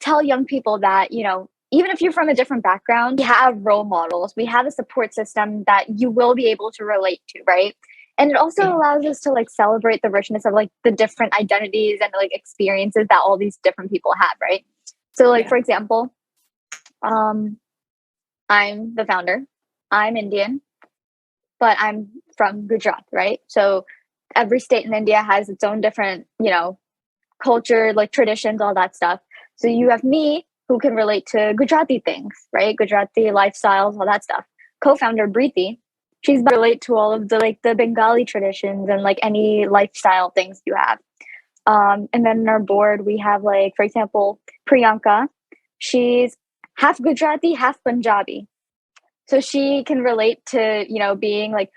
tell young people that, even if you're from a different background, we have role models, we have a support system that you will be able to relate to, right? And it also allows us to like celebrate the richness of like the different identities and like experiences that all these different people have, right? So like for example, I'm the founder, I'm Indian, but I'm from Gujarat, right? So every state in India has its own different, culture, like traditions, all that stuff. So you have me who can relate to Gujarati things, right? Gujarati lifestyles, all that stuff. Co-founder Preeti, she's relate to all of the like the Bengali traditions and like any lifestyle things you have. And then in our board we have like, for example, Priyanka. She's half Gujarati, half Punjabi. So she can relate to, being like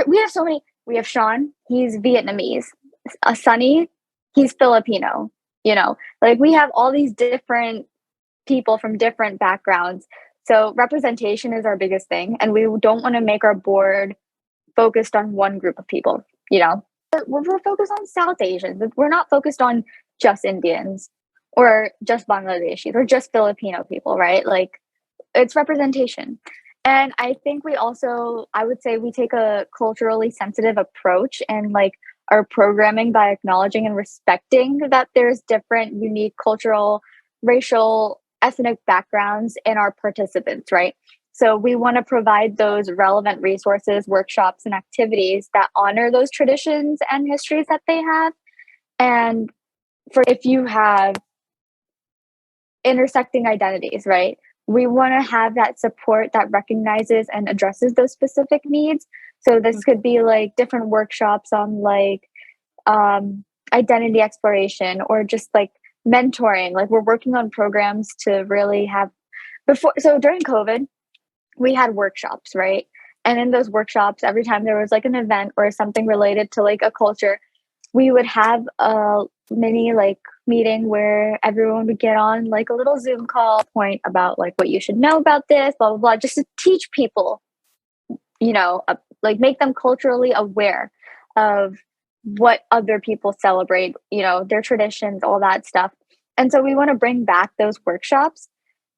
we have so many. We have Sean, he's Vietnamese. Sunny, he's Filipino. Like we have all these different people from different backgrounds. So representation is our biggest thing, and we don't want to make our board focused on one group of people. We're focused on South Asians. We're not focused on just Indians or just Bangladeshis or just Filipino people, right? Like it's representation. And I think I would say we take a culturally sensitive approach and like our programming by acknowledging and respecting that there's different, unique cultural, racial, ethnic backgrounds in our participants, right? So we want to provide those relevant resources, workshops, and activities that honor those traditions and histories that they have. And if you have intersecting identities, right? We want to have that support that recognizes and addresses those specific needs. So this could be like different workshops on like identity exploration or just like mentoring. Like we're working on programs to really have so during COVID, we had workshops, right? And in those workshops, every time there was like an event or something related to like a culture, we would have a mini like meeting where everyone would get on like a little Zoom call, point about like what you should know about this, blah, blah, blah, just to teach people, like make them culturally aware of what other people celebrate, their traditions, all that stuff. And so we want to bring back those workshops.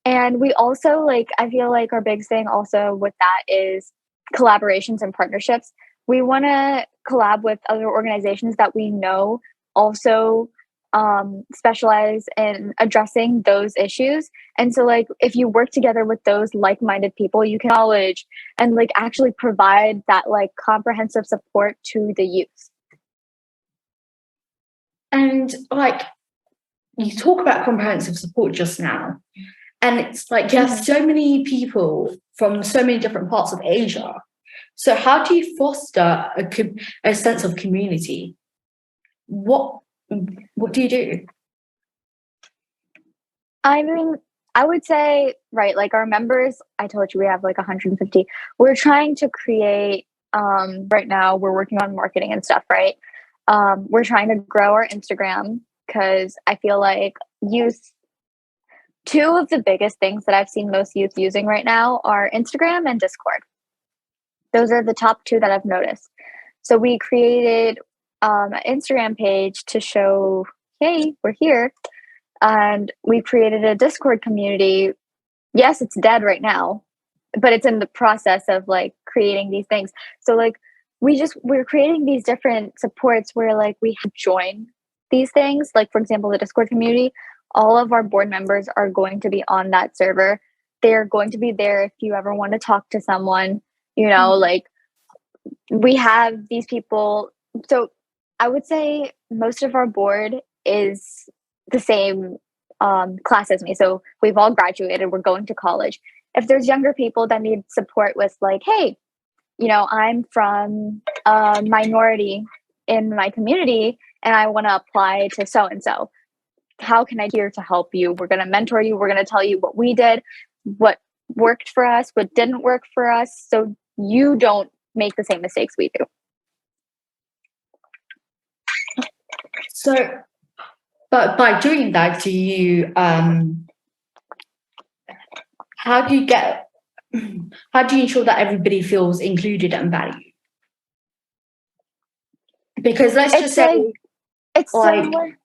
And we also like, I feel like our big thing also with that is collaborations and partnerships. We want to collab with other organizations that we know also specialize in addressing those issues. And so like if you work together with those like-minded people, you can acknowledge and like actually provide that like comprehensive support to the youth. And like you talk about comprehensive support just now, And it's like you have so many people from so many different parts of Asia. So how do you foster a sense of community? What do you do? I mean, I would say, right, like our members, I told you we have like 150. We're trying to create, right now, we're working on marketing and stuff, right? We're trying to grow our Instagram because I feel like two of the biggest things that I've seen most youth using right now are Instagram and Discord. Those are the top two that I've noticed. So we created an Instagram page to show, hey, we're here. And we created a Discord community. Yes, it's dead right now, but it's in the process of like creating these things. So like we're creating these different supports where like we join these things. Like for example, the Discord community, all of our board members are going to be on that server. They're going to be there if you ever want to talk to someone, like we have these people. So I would say most of our board is the same class as me. So we've all graduated, we're going to college. If there's younger people that need support with like, hey, I'm from a minority in my community and I want to apply to so-and-so. How can I be here to help you? We're going to mentor you. We're going to tell you what we did, what worked for us, what didn't work for us. So you don't make the same mistakes we do. So, but by doing that, do you, how do you ensure that everybody feels included and valued? Because let's just say, it's similar.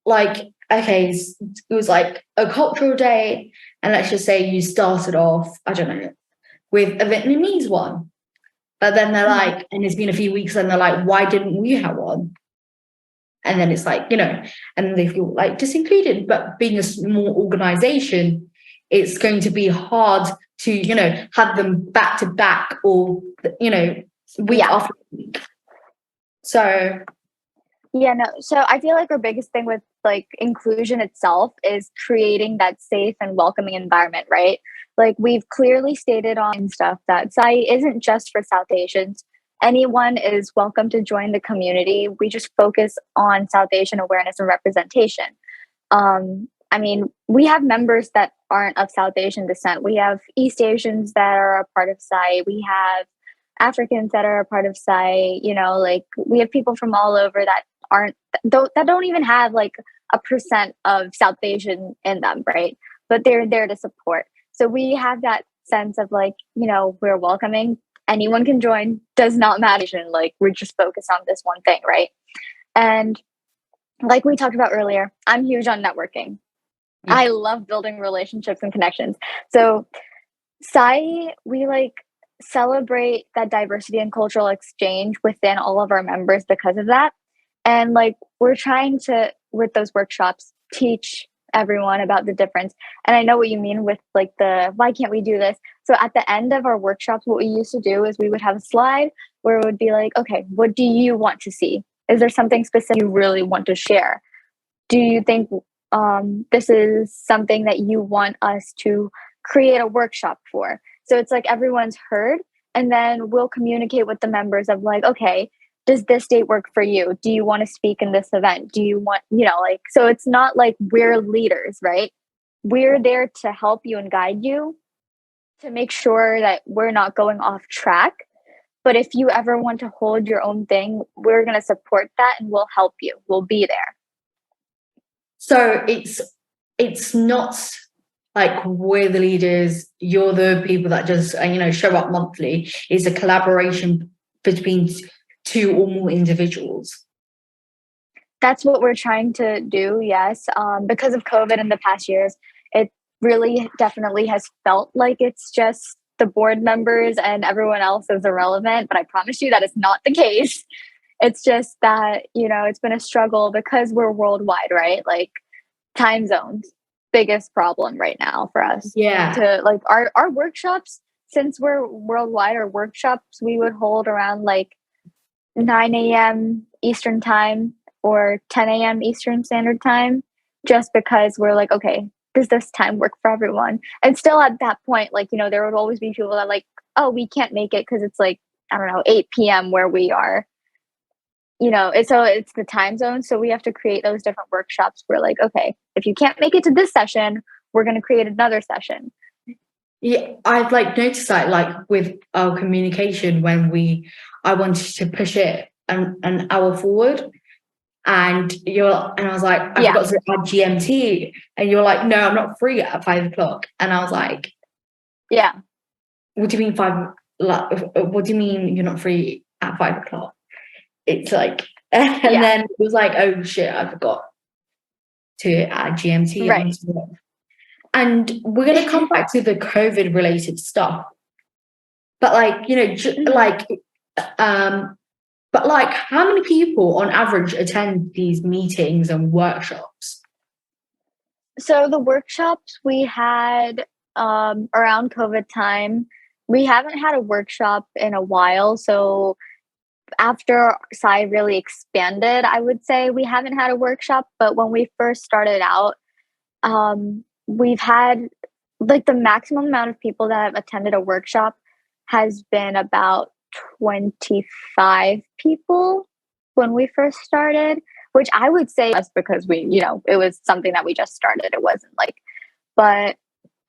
Like, okay, it was like a cultural day, and let's just say you started off, I don't know, with a Vietnamese one. But then they're like, and it's been a few weeks, and they're like, why didn't we have one? And then it's like, and they feel like disincluded. But being a small organization, it's going to be hard to, have them back to back or, week after week. So. Yeah, no. So I feel like our biggest thing with like inclusion itself is creating that safe and welcoming environment, right? Like we've clearly stated on stuff that SAYI isn't just for South Asians. Anyone is welcome to join the community. We just focus on South Asian awareness and representation. I mean, we have members that aren't of South Asian descent. We have East Asians that are a part of SAYI. We have Africans that are a part of SAYI. Like we have people from all over that don't even have like a percent of South Asian in them, right? But they're there to support. So we have that sense of like, we're welcoming. Anyone can join, does not matter. Like we're just focused on this one thing, right? And like we talked about earlier, I'm huge on networking. Yeah. I love building relationships and connections. So SAYI, we like celebrate that diversity and cultural exchange within all of our members because of that. And like we're trying to, with those workshops, teach everyone about the difference. And I know what you mean with like why can't we do this? So at the end of our workshops, what we used to do is we would have a slide where it would be like, okay, what do you want to see? Is there something specific you really want to share? Do you think this is something that you want us to create a workshop for? So it's like everyone's heard, and then we'll communicate with the members of like, okay, does this date work for you? Do you want to speak in this event? Do you want, so it's not like we're leaders, right? We're there to help you and guide you to make sure that we're not going off track. But if you ever want to hold your own thing, we're going to support that and we'll help you. We'll be there. So it's not like we're the leaders, you're the people that just, show up monthly. It's a collaboration between two or more individuals. That's what we're trying to do, yes. Because of COVID in the past years, it really definitely has felt like it's just the board members and everyone else is irrelevant. But I promise you that is not the case. It's just that, it's been a struggle because we're worldwide, right? Like time zones, biggest problem right now for us. Yeah. To like our workshops, since we're worldwide, our workshops, we would hold around like 9 a.m. Eastern time or 10 a.m. Eastern Standard Time, just because we're like, okay, does this time work for everyone? And still at that point, like, there would always be people that like, oh, we can't make it because it's like, I don't know, 8 p.m. where we are. So it's the time zone. So we have to create those different workshops where like, okay, if you can't make it to this session, we're going to create another session. Yeah, I've like noticed that like with our communication when I wanted to push it an hour forward, and I was like, I forgot to add GMT, and you're like, no, I'm not free at 5 o'clock, and I was like, yeah, what do you mean what do you mean you're not free at 5 o'clock? It's like, and then it was like, oh shit, I forgot to add GMT right. onto it. And we're going to come back to the COVID related stuff. But like, but like how many people on average attend these meetings and workshops? So the workshops we had around COVID time, we haven't had a workshop in a while. So after SAYI really expanded, I would say we haven't had a workshop. But when we first started out, we've had like the maximum amount of people that have attended a workshop has been about 25 people when we first started, which I would say that's because it was something that we just started. It wasn't like, but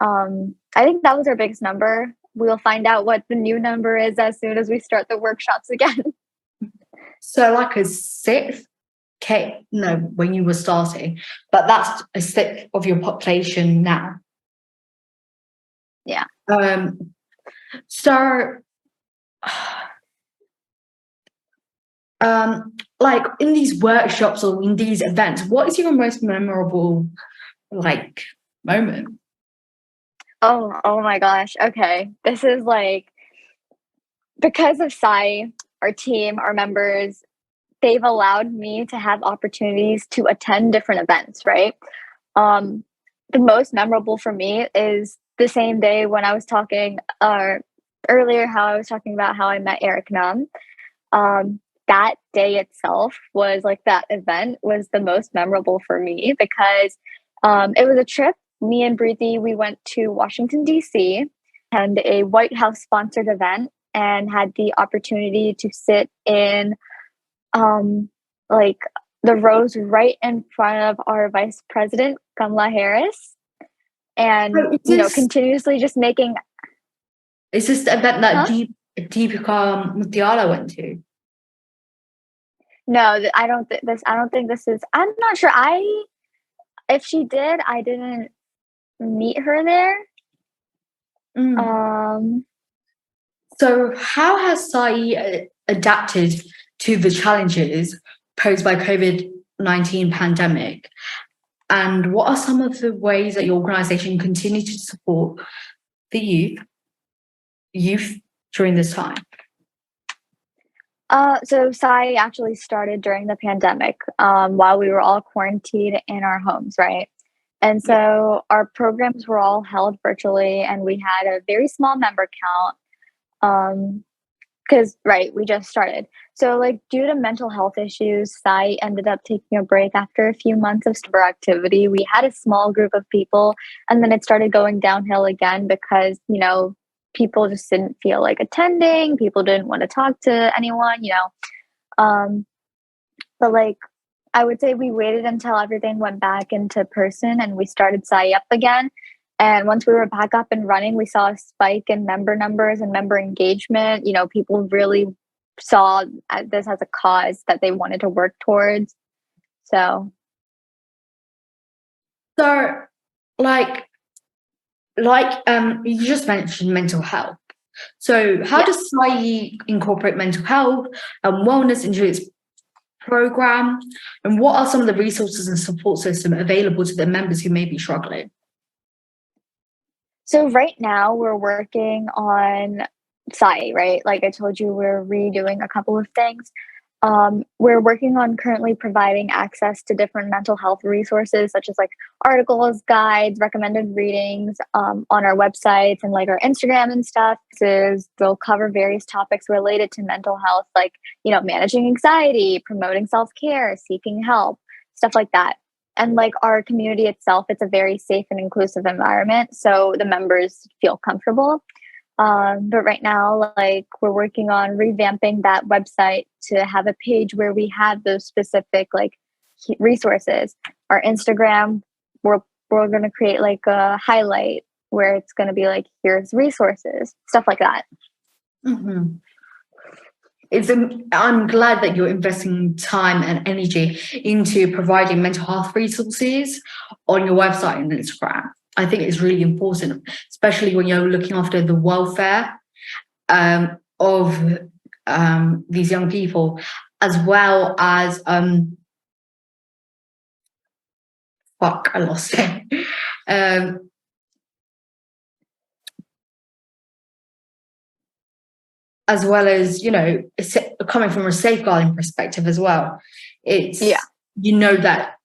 I think that was our biggest number. We'll find out what the new number is as soon as we start the workshops again. So like a sixth, when you were starting, but that's a sixth of your population now. Yeah. So, like in these workshops or in these events, what is your most memorable like moment? Oh my gosh. Okay. This is like, because of SAYI, our team, our members, they've allowed me to have opportunities to attend different events, right? The most memorable for me is the same day when I was talking earlier, how I was talking about how I met Eric Nam. That day itself was like, that event was the most memorable for me because it was a trip. Me and Preeti, we went to Washington, D.C. and a White House sponsored event and had the opportunity to sit in like the rows right in front of our Vice President, Kamala Harris. And, continuously just making... Is this the event that Deepika Mutiala went to? No, I don't think this is... I'm not sure. If she did, I didn't meet her there. So how has SAYI adapted to the challenges posed by COVID-19 pandemic? And what are some of the ways that your organization continues to support the youth during this time? So SAYI actually started during the pandemic, while we were all quarantined in our homes, right? And so our programs were all held virtually, and we had a very small member count. Because, we just started. So, like, due to mental health issues, SAYI ended up taking a break after a few months of super activity. We had a small group of people, and then it started going downhill again because, people just didn't feel like attending. People didn't want to talk to anyone, But, like, I would say we waited until everything went back into person and we started SAYI up again. And once we were back up and running, we saw a spike in member numbers and member engagement. People really saw this as a cause that they wanted to work towards. So like you just mentioned mental health. So how does SAYI incorporate mental health and wellness into its program? And what are some of the resources and support system available to the members who may be struggling? So right now we're working on SAYI, right? Like I told you, we're redoing a couple of things. We're working on currently providing access to different mental health resources, such as like articles, guides, recommended readings on our websites and like our Instagram and stuff. They'll cover various topics related to mental health, like, managing anxiety, promoting self-care, seeking help, stuff like that. And like our community itself, it's a very safe and inclusive environment, so the members feel comfortable. But right now, like we're working on revamping that website to have a page where we have those specific like resources. Our Instagram, we're going to create like a highlight where it's going to be like, here's resources, stuff like that. Mm-hmm. I'm glad that you're investing time and energy into providing mental health resources on your website and Instagram. I think it's really important, especially when you're looking after the welfare of these young people, as well as I lost it. As well as, coming from a safeguarding perspective as well. It's, that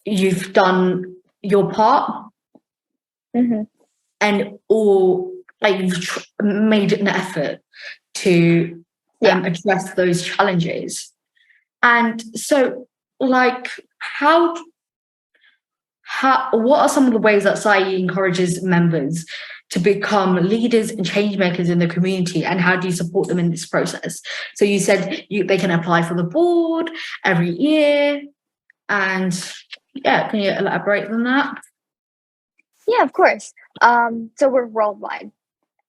you've done your part, and you've made an effort to address those challenges. And so, like, what are some of the ways that SAYI encourages members to become leaders and change makers in the community, and how do you support them in this process? So you said they can apply for the board every year, and can you elaborate on that? Yeah, of course. So we're worldwide,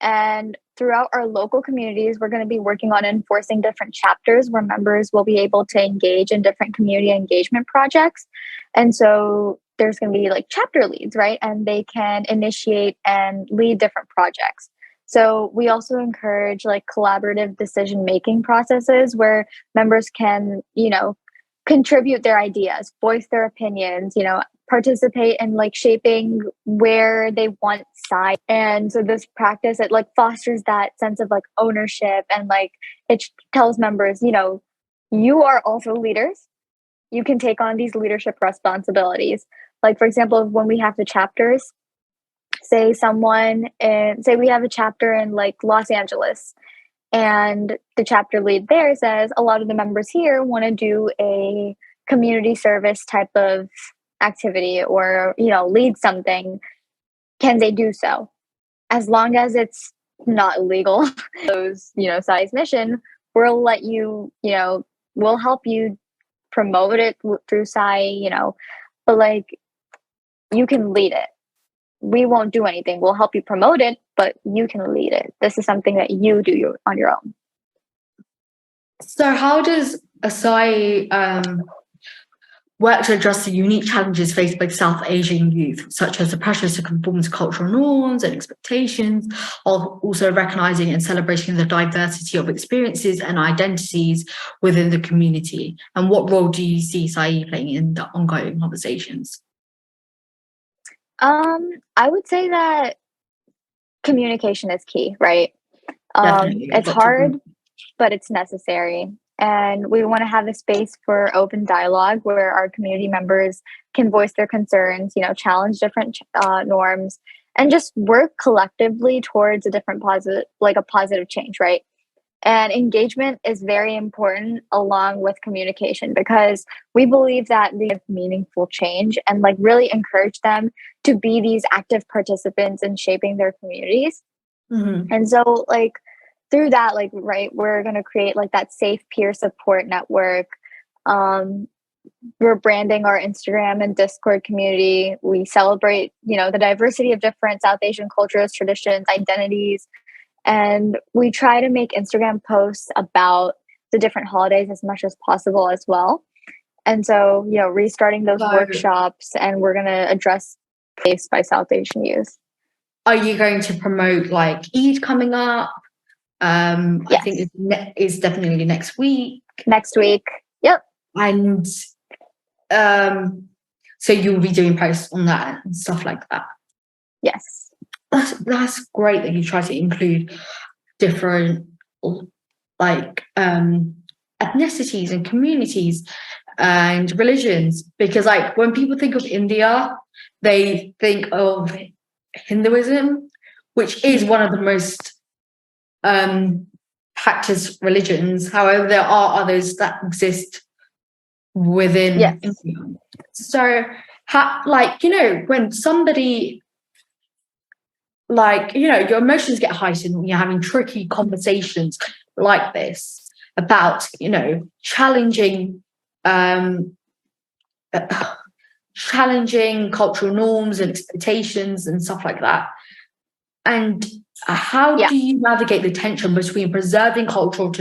and throughout our local communities, we're going to be working on enforcing different chapters where members will be able to engage in different community engagement projects. And so there's going to be like chapter leads, right? And they can initiate and lead different projects. So we also encourage like collaborative decision-making processes where members can, contribute their ideas, voice their opinions, participate in like shaping where they want side. And so this practice, it like fosters that sense of like ownership, and like it tells members, you are also leaders. You can take on these leadership responsibilities. Like, for example, when we have the chapters, say we have a chapter in like Los Angeles, and the chapter lead there says a lot of the members here want to do a community service type of activity, or lead something. Can they do so? As long as it's not illegal, those SAYI's mission, we'll let you, we'll help you promote it through SAYI, but like you can lead it. We won't do anything. We'll help you promote it, but you can lead it. This is something that you do on your own. So how does a SAYI work to address the unique challenges faced by South Asian youth, such as the pressures to conform to cultural norms and expectations, while also recognising and celebrating the diversity of experiences and identities within the community? And what role do you see SAYI playing in the ongoing conversations? I would say that communication is key, right? Definitely. It's hard, but it's necessary. And we want to have a space for open dialogue where our community members can voice their concerns, challenge different norms, and just work collectively towards a positive change, right? And engagement is very important along with communication, because we believe that they have meaningful change, and like really encourage them to be these active participants in shaping their communities. And so like through that, like, right, we're going to create like that safe peer support network. We're branding our Instagram and Discord community. We celebrate, the diversity of different South Asian cultures, traditions, identities. And we try to make Instagram posts about the different holidays as much as possible as well. And so, restarting those workshops, and we're going to address faced by South Asian youth. Are you going to promote like Eid coming up? Yes. I think it's definitely next week. Next week. Yep. And so you'll be doing posts on that and stuff like that. Yes. That's great that you try to include different like ethnicities and communities and religions, because like when people think of India, they think of Hinduism, which is one of the most practiced religions. However, there are others that exist within Yes. India. So, when somebody, your emotions get heightened when you're having tricky conversations like this about, challenging, challenging cultural norms and expectations and stuff like that. And how do you navigate the tension between preserving cultural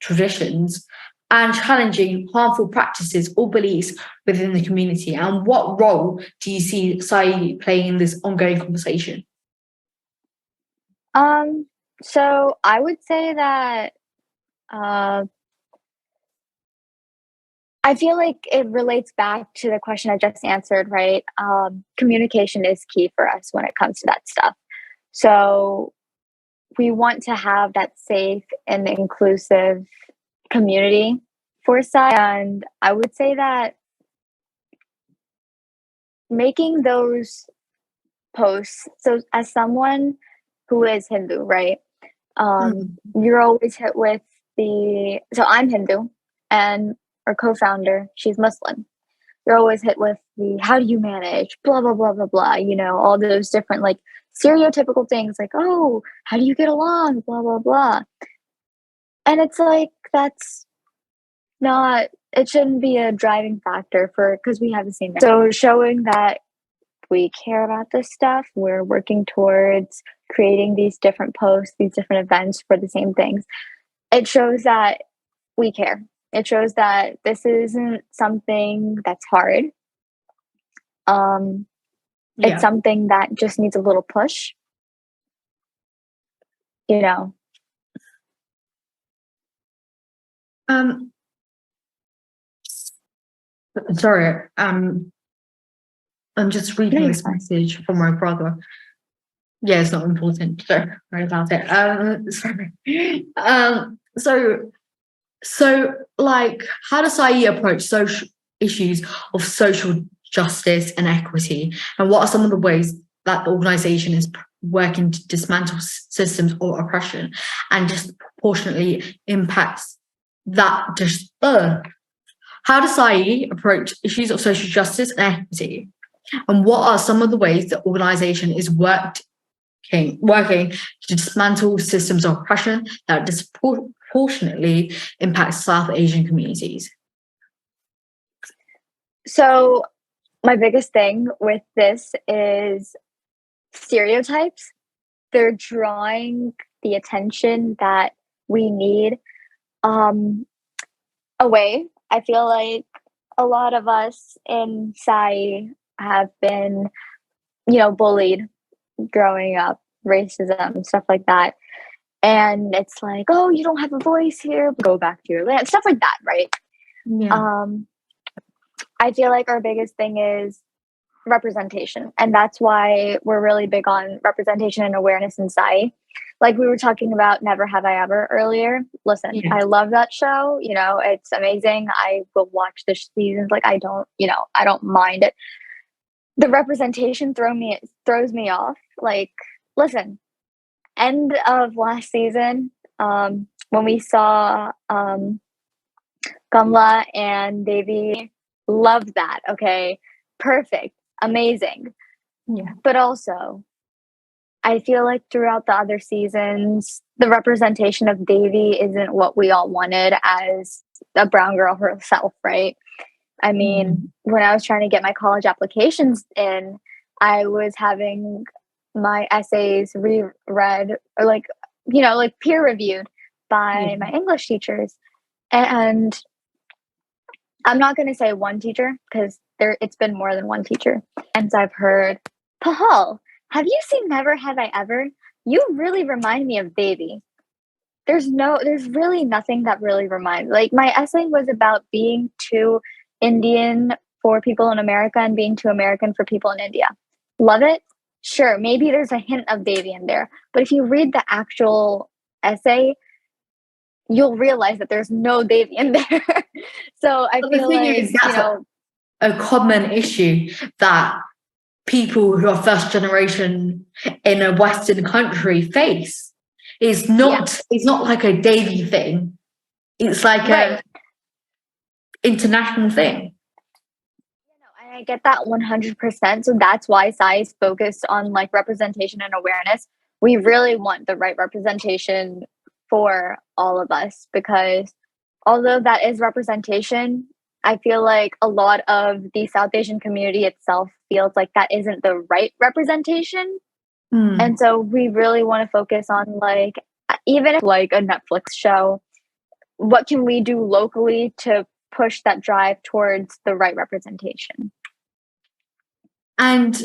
traditions and challenging harmful practices or beliefs within the community? And what role do you see SAYI playing in this ongoing conversation? So I would say that I feel like it relates back to the question I just answered, right? Communication is key for us when it comes to that stuff. So we want to have that safe and inclusive community for SAI. And I would say that making those posts, so as someone who is Hindu, right? You're always hit with so I'm Hindu and our co-founder, she's Muslim. You're always hit with how do you manage, blah, blah, blah, blah, blah, all those different like stereotypical things like, oh, how do you get along, blah, blah, blah. And it's like, that's not, it shouldn't be a driving factor because we have the same. So showing that we care about this stuff, we're working towards creating these different posts, these different events for the same things. It shows that we care. It shows that this isn't something that's hard. It's something that just needs a little push. Sorry, I'm just reading this message from my brother. Yeah, it's not important. Sorry about it. Sorry. So, how does SAYI approach social issues of social justice and equity? And what are some of the ways that the organization is working to dismantle systems of oppression and disproportionately impacts that? How does SAYI approach issues of social justice and equity? And what are some of the ways the organization is working to dismantle systems of oppression that disproportionately impact South Asian communities? So my biggest thing with this is stereotypes. They're drawing the attention that we need away. I feel like a lot of us in SAYI have been, bullied growing up, racism, stuff like that. And it's like, oh, you don't have a voice here, go back to your land, stuff like that, right? Yeah. I feel like our biggest thing is representation. And that's why we're really big on representation and awareness in SAYI. Like we were talking about Never Have I Ever earlier. Listen, I love that show. It's amazing. I will watch the seasons. Like I don't mind it. The representation throws me off. Like, listen, end of last season, when we saw Kamla and Devi, loved that. Okay, perfect, amazing. Yeah. But also, I feel like throughout the other seasons, the representation of Devi isn't what we all wanted as a brown girl herself, right? I mean, when I was trying to get my college applications in, I was having my essays reread or peer reviewed by my English teachers. And I'm not going to say one teacher because it's been more than one teacher. And so I've heard, Pahal, have you seen Never Have I Ever? You really remind me of Devi. There's really nothing that really reminds. Like my essay was about being too Indian for people in America and being too American for people in India. Love it? Sure, maybe there's a hint of Devi in there. But if you read the actual essay, you'll realize that there's no Devi in there. So I feel like, that's a common issue that people who are first generation in a Western country face. It's not like a Devi thing. It's like international thing. And I get that 100%. So that's why SAYI is focused on like representation and awareness. We really want the right representation for all of us, because although that is representation, I feel like a lot of the South Asian community itself feels like that isn't the right representation. And so we really want to focus on, like, even if like a Netflix show, what can we do locally to push that drive towards the right representation? And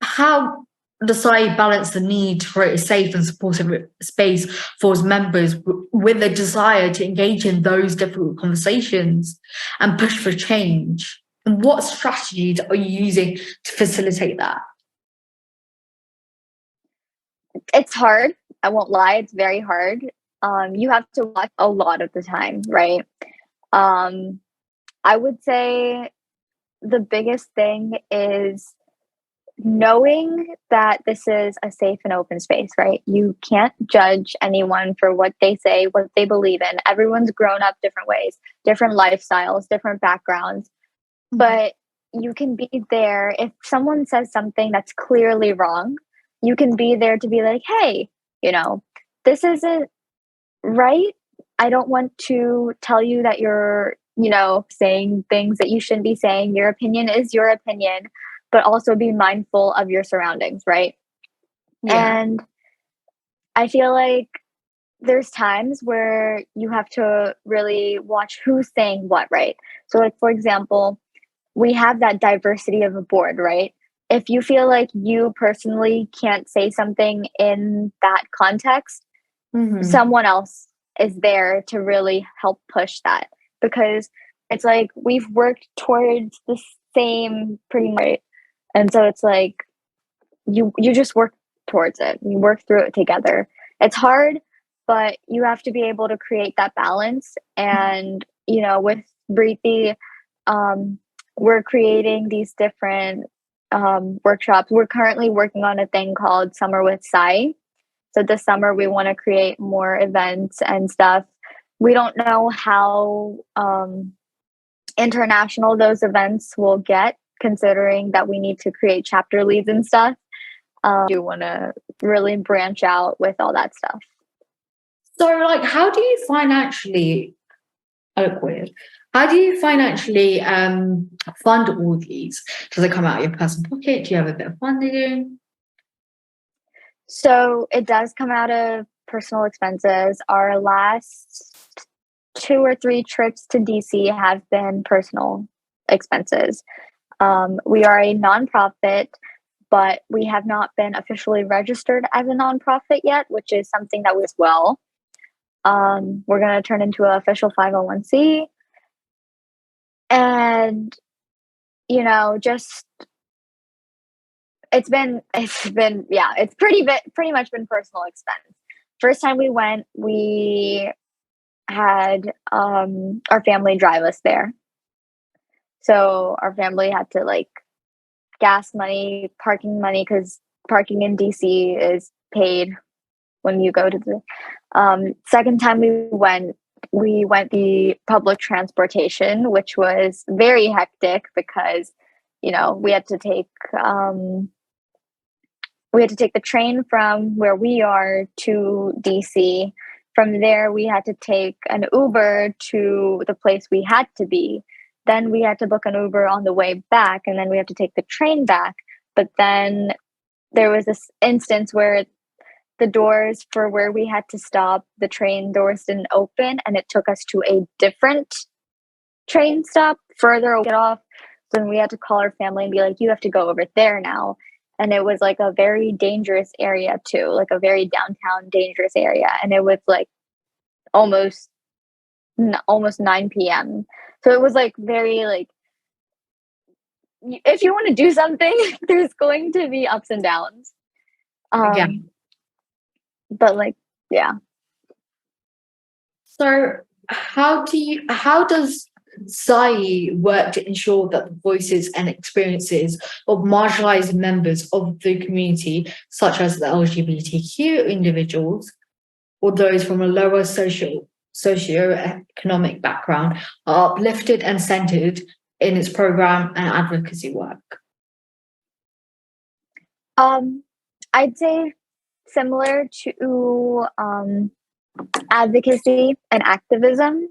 how does SAYI balance the need to create a safe and supportive space for its members with a desire to engage in those difficult conversations and push for change? And what strategies are you using to facilitate that? It's hard. I won't lie. It's very hard. You have to watch a lot of the time, right? I would say the biggest thing is knowing that this is a safe and open space, right? You can't judge anyone for what they say, what they believe in. Everyone's grown up different ways, different lifestyles, different backgrounds. But you can be there if someone says something that's clearly wrong. You can be there to be like, hey, this isn't right. I don't want to tell you that you're, saying things that you shouldn't be saying. Your opinion is your opinion, but also be mindful of your surroundings, right? Yeah. And I feel like there's times where you have to really watch who's saying what, right? So, like, for example, we have that diversity of a board, right? If you feel like you personally can't say something in that context, someone else is there to really help push that, because it's like we've worked towards the same pretty much. And so it's like you just work towards it. You work through it together. It's hard, but you have to be able to create that balance. And, with Breathy, we're creating these different workshops. We're currently working on a thing called Summer with SAYI. So this summer we want to create more events and stuff. We don't know how international those events will get, considering that we need to create chapter leads and stuff. You want to really branch out with all that stuff. So, like, how do you financially fund all these? Does it come out of your personal pocket? Do you have a bit of funding? So it does come out of personal expenses. Our last 2 or 3 trips to DC have been personal expenses. We are a nonprofit, but we have not been officially registered as a nonprofit yet, which is something that was well. We're going to turn into an official 501c. And, just it's pretty much been personal expense. First time we went, we had our family drive us there. So our family had to like gas money, parking money, because parking in DC is paid when you go to the second time we went the public transportation, which was very hectic because we had to take the train from where we are to DC. From there we had to take an Uber to the place we had to be. Then we had to book an Uber on the way back, and then we had to take the train back. But then there was this instance where the doors for where we had to stop, the train doors didn't open, and it took us to a different train stop further get off. So then we had to call our family and be like, you have to go over there now. And it was like a very dangerous area too, like a very downtown dangerous area. And it was like almost 9 p.m. So it was like very like, if you want to do something, there's going to be ups and downs. But like, yeah. So how does SAYI work to ensure that the voices and experiences of marginalized members of the community, such as the LGBTQ individuals or those from a lower social socioeconomic background are uplifted and centered in its program and advocacy work? I'd say similar to advocacy and activism.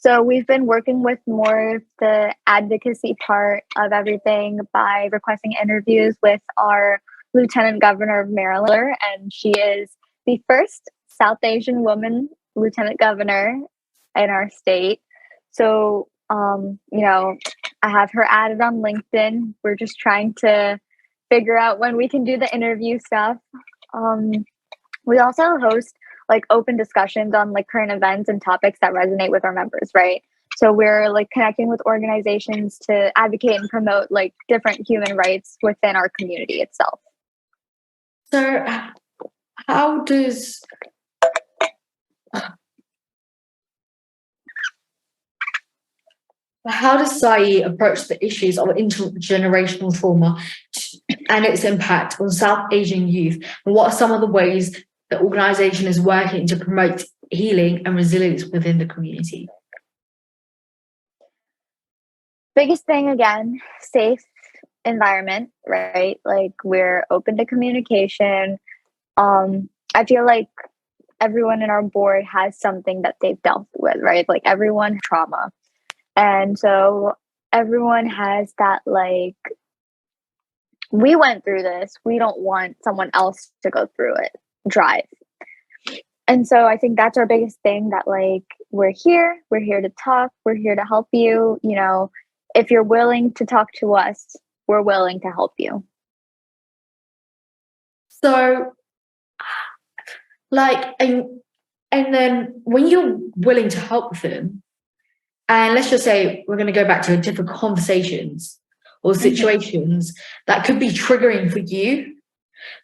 So we've been working with more of the advocacy part of everything by requesting interviews with our Lieutenant Governor of Maryland, and she is the first South Asian woman Lieutenant Governor in our state. So, I have her added on LinkedIn. We're just trying to figure out when we can do the interview stuff. We also host like open discussions on like current events and topics that resonate with our members, right? So we're like connecting with organizations to advocate and promote like different human rights within our community itself. So how does SAYI approach the issues of intergenerational trauma and its impact on South Asian youth? And what are some of the ways the organisation is working to promote healing and resilience within the community? Biggest thing, again, safe environment, right? Like we're open to communication. I feel like everyone in our board has something that they've dealt with, right? Like everyone has trauma. And so everyone has that, like, we went through this. We don't want someone else to go through it. Drive. And so I think that's our biggest thing, that like we're here to talk, we're here to help you. You know, if you're willing to talk to us, we're willing to help you. So like, and then when you're willing to help them, and let's just say we're going to go back to different conversations or situations that could be triggering for you,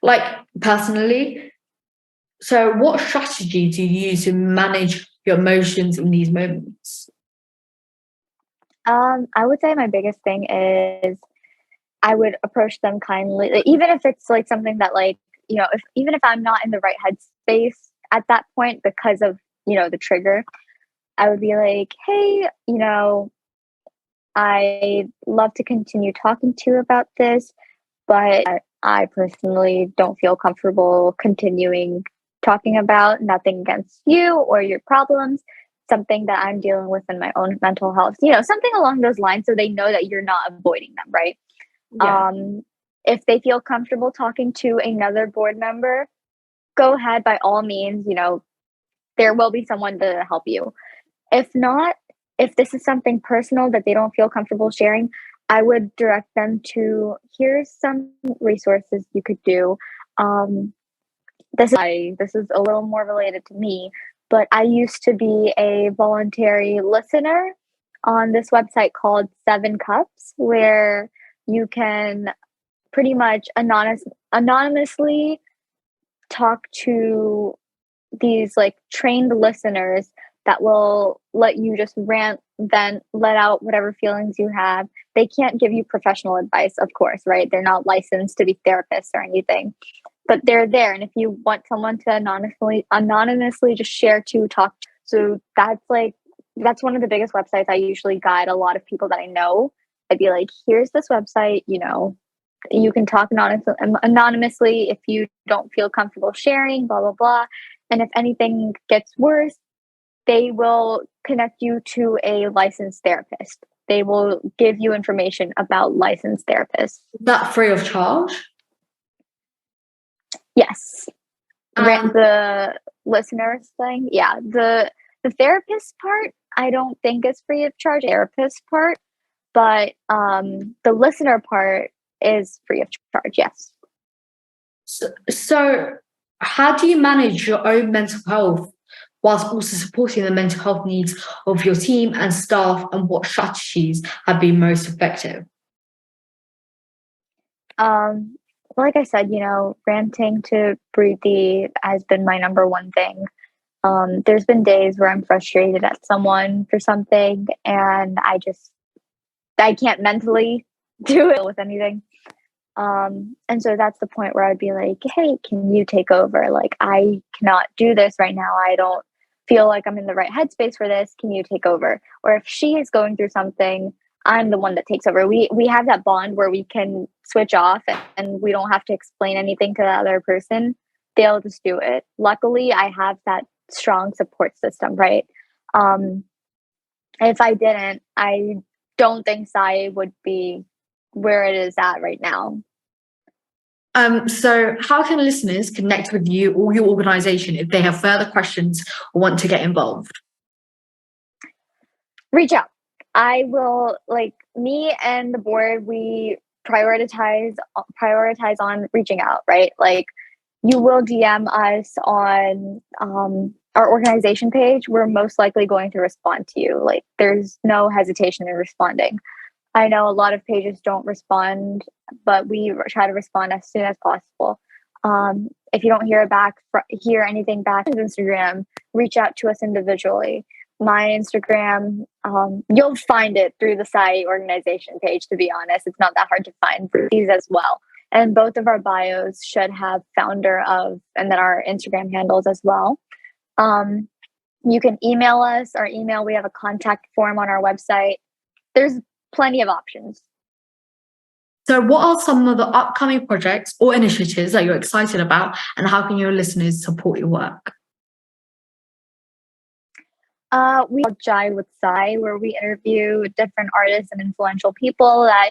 like personally. So what strategy do you use to manage your emotions in these moments? I would say my biggest thing is I would approach them kindly, like, even if it's like something that like, you know, even if I'm not in the right headspace at that point because of, you know, the trigger, I would be like, hey, you know, I'd love to continue talking to you about this, but I personally don't feel comfortable continuing talking about. Nothing against you or your problems, something that I'm dealing with in my own mental health, you know, something along those lines, so they know that you're not avoiding them, right? Yeah. If they feel comfortable talking to another board member, go ahead, by all means. You know, there will be someone to help you. If not, if this is something personal that they don't feel comfortable sharing, I would direct them to, here's some resources you could do. This is a little more related to me, but I used to be a voluntary listener on this website called 7 Cups, where you can pretty much anonymously talk to these like trained listeners that will let you just rant, then let out whatever feelings you have. They can't give you professional advice, of course, right? They're not licensed to be therapists or anything, but they're there. And if you want someone to anonymously just share to talk, so that's one of the biggest websites I usually guide a lot of people that I know. I'd be like, here's this website, you know, you can talk anonymously if you don't feel comfortable sharing, blah, blah, blah. And if anything gets worse, they will connect you to a licensed therapist. They will give you information about licensed therapists. Is that free of charge? Yes. The listeners thing, yeah. The therapist part, I don't think is free of charge. Therapist part, but the listener part is free of charge. Yes. So how do you manage your own mental health whilst also supporting the mental health needs of your team and staff, and what strategies have been most effective? Like I said, you know, ranting to breathe has been my number one thing. There's been days where I'm frustrated at someone for something, and I can't mentally do it with anything. And so that's the point where I'd be like, hey, can you take over? Like, I cannot do this right now. I don't feel like I'm in the right headspace for this. Can you take over? Or if she is going through something, I'm the one that takes over. We have that bond where we can switch off and we don't have to explain anything to the other person. They'll just do it. Luckily, I have that strong support system, right? If I didn't, I don't think SAYI would be where it is at right now. So how can listeners connect with you or your organization if they have further questions or want to get involved? Reach out. I will, like, me and the board, we prioritize on reaching out, right? Like, you will DM us on our organization page. We're most likely going to respond to you. Like, there's no hesitation in responding. I know a lot of pages don't respond, but we try to respond as soon as possible. If you don't hear anything back on Instagram, reach out to us individually. My Instagram, you'll find it through the SAYI organization page, to be honest. It's not that hard to find for these as well. And both of our bios should have founder of, and then our Instagram handles as well. You can email us. Our email, we have a contact form on our website. There's plenty of options. So what are some of the upcoming projects or initiatives that you're excited about, and how can your listeners support your work? We have Jai with SAYI, where we interview different artists and influential people that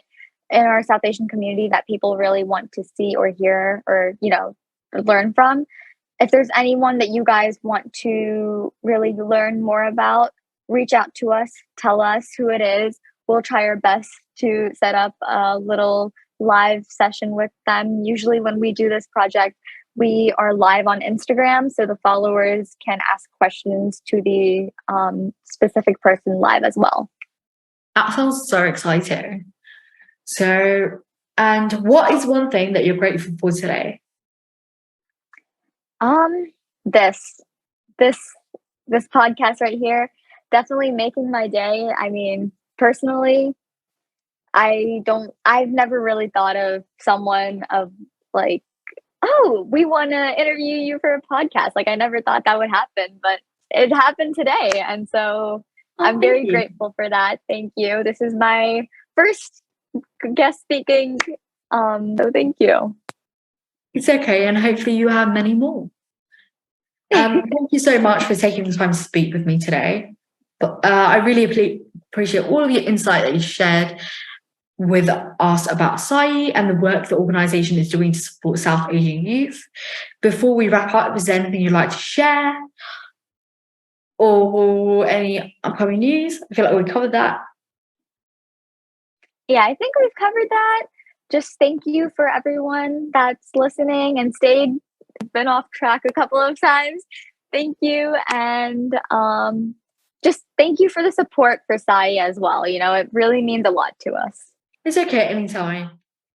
in our South Asian community that people really want to see or hear or, learn from. If there's anyone that you guys want to really learn more about, reach out to us, tell us who it is. We'll try our best to set up a little live session with them. Usually when we do this project, we are live on Instagram, so the followers can ask questions to the specific person live as well. That sounds so exciting. So, and what is one thing that you're grateful for today? This podcast right here, definitely making my day. I mean, personally, I've never really thought of someone of like, oh, we want to interview you for a podcast. Like, I never thought that would happen, but it happened today. And so I'm very grateful for that. Thank you. This is my first guest speaking. So thank you. It's okay. And hopefully you have many more. Thank you so much for taking the time to speak with me today. But I really appreciate all of your insight that you shared with us about SAYI and the work the organisation is doing to support South Asian youth. Before we wrap up, is there anything you'd like to share or any upcoming news? I feel like we covered that. Yeah, I think we've covered that. Just thank you for everyone that's listening and been off track a couple of times. Thank you. And just thank you for the support for SAYI as well. It really means a lot to us. It's okay, anytime.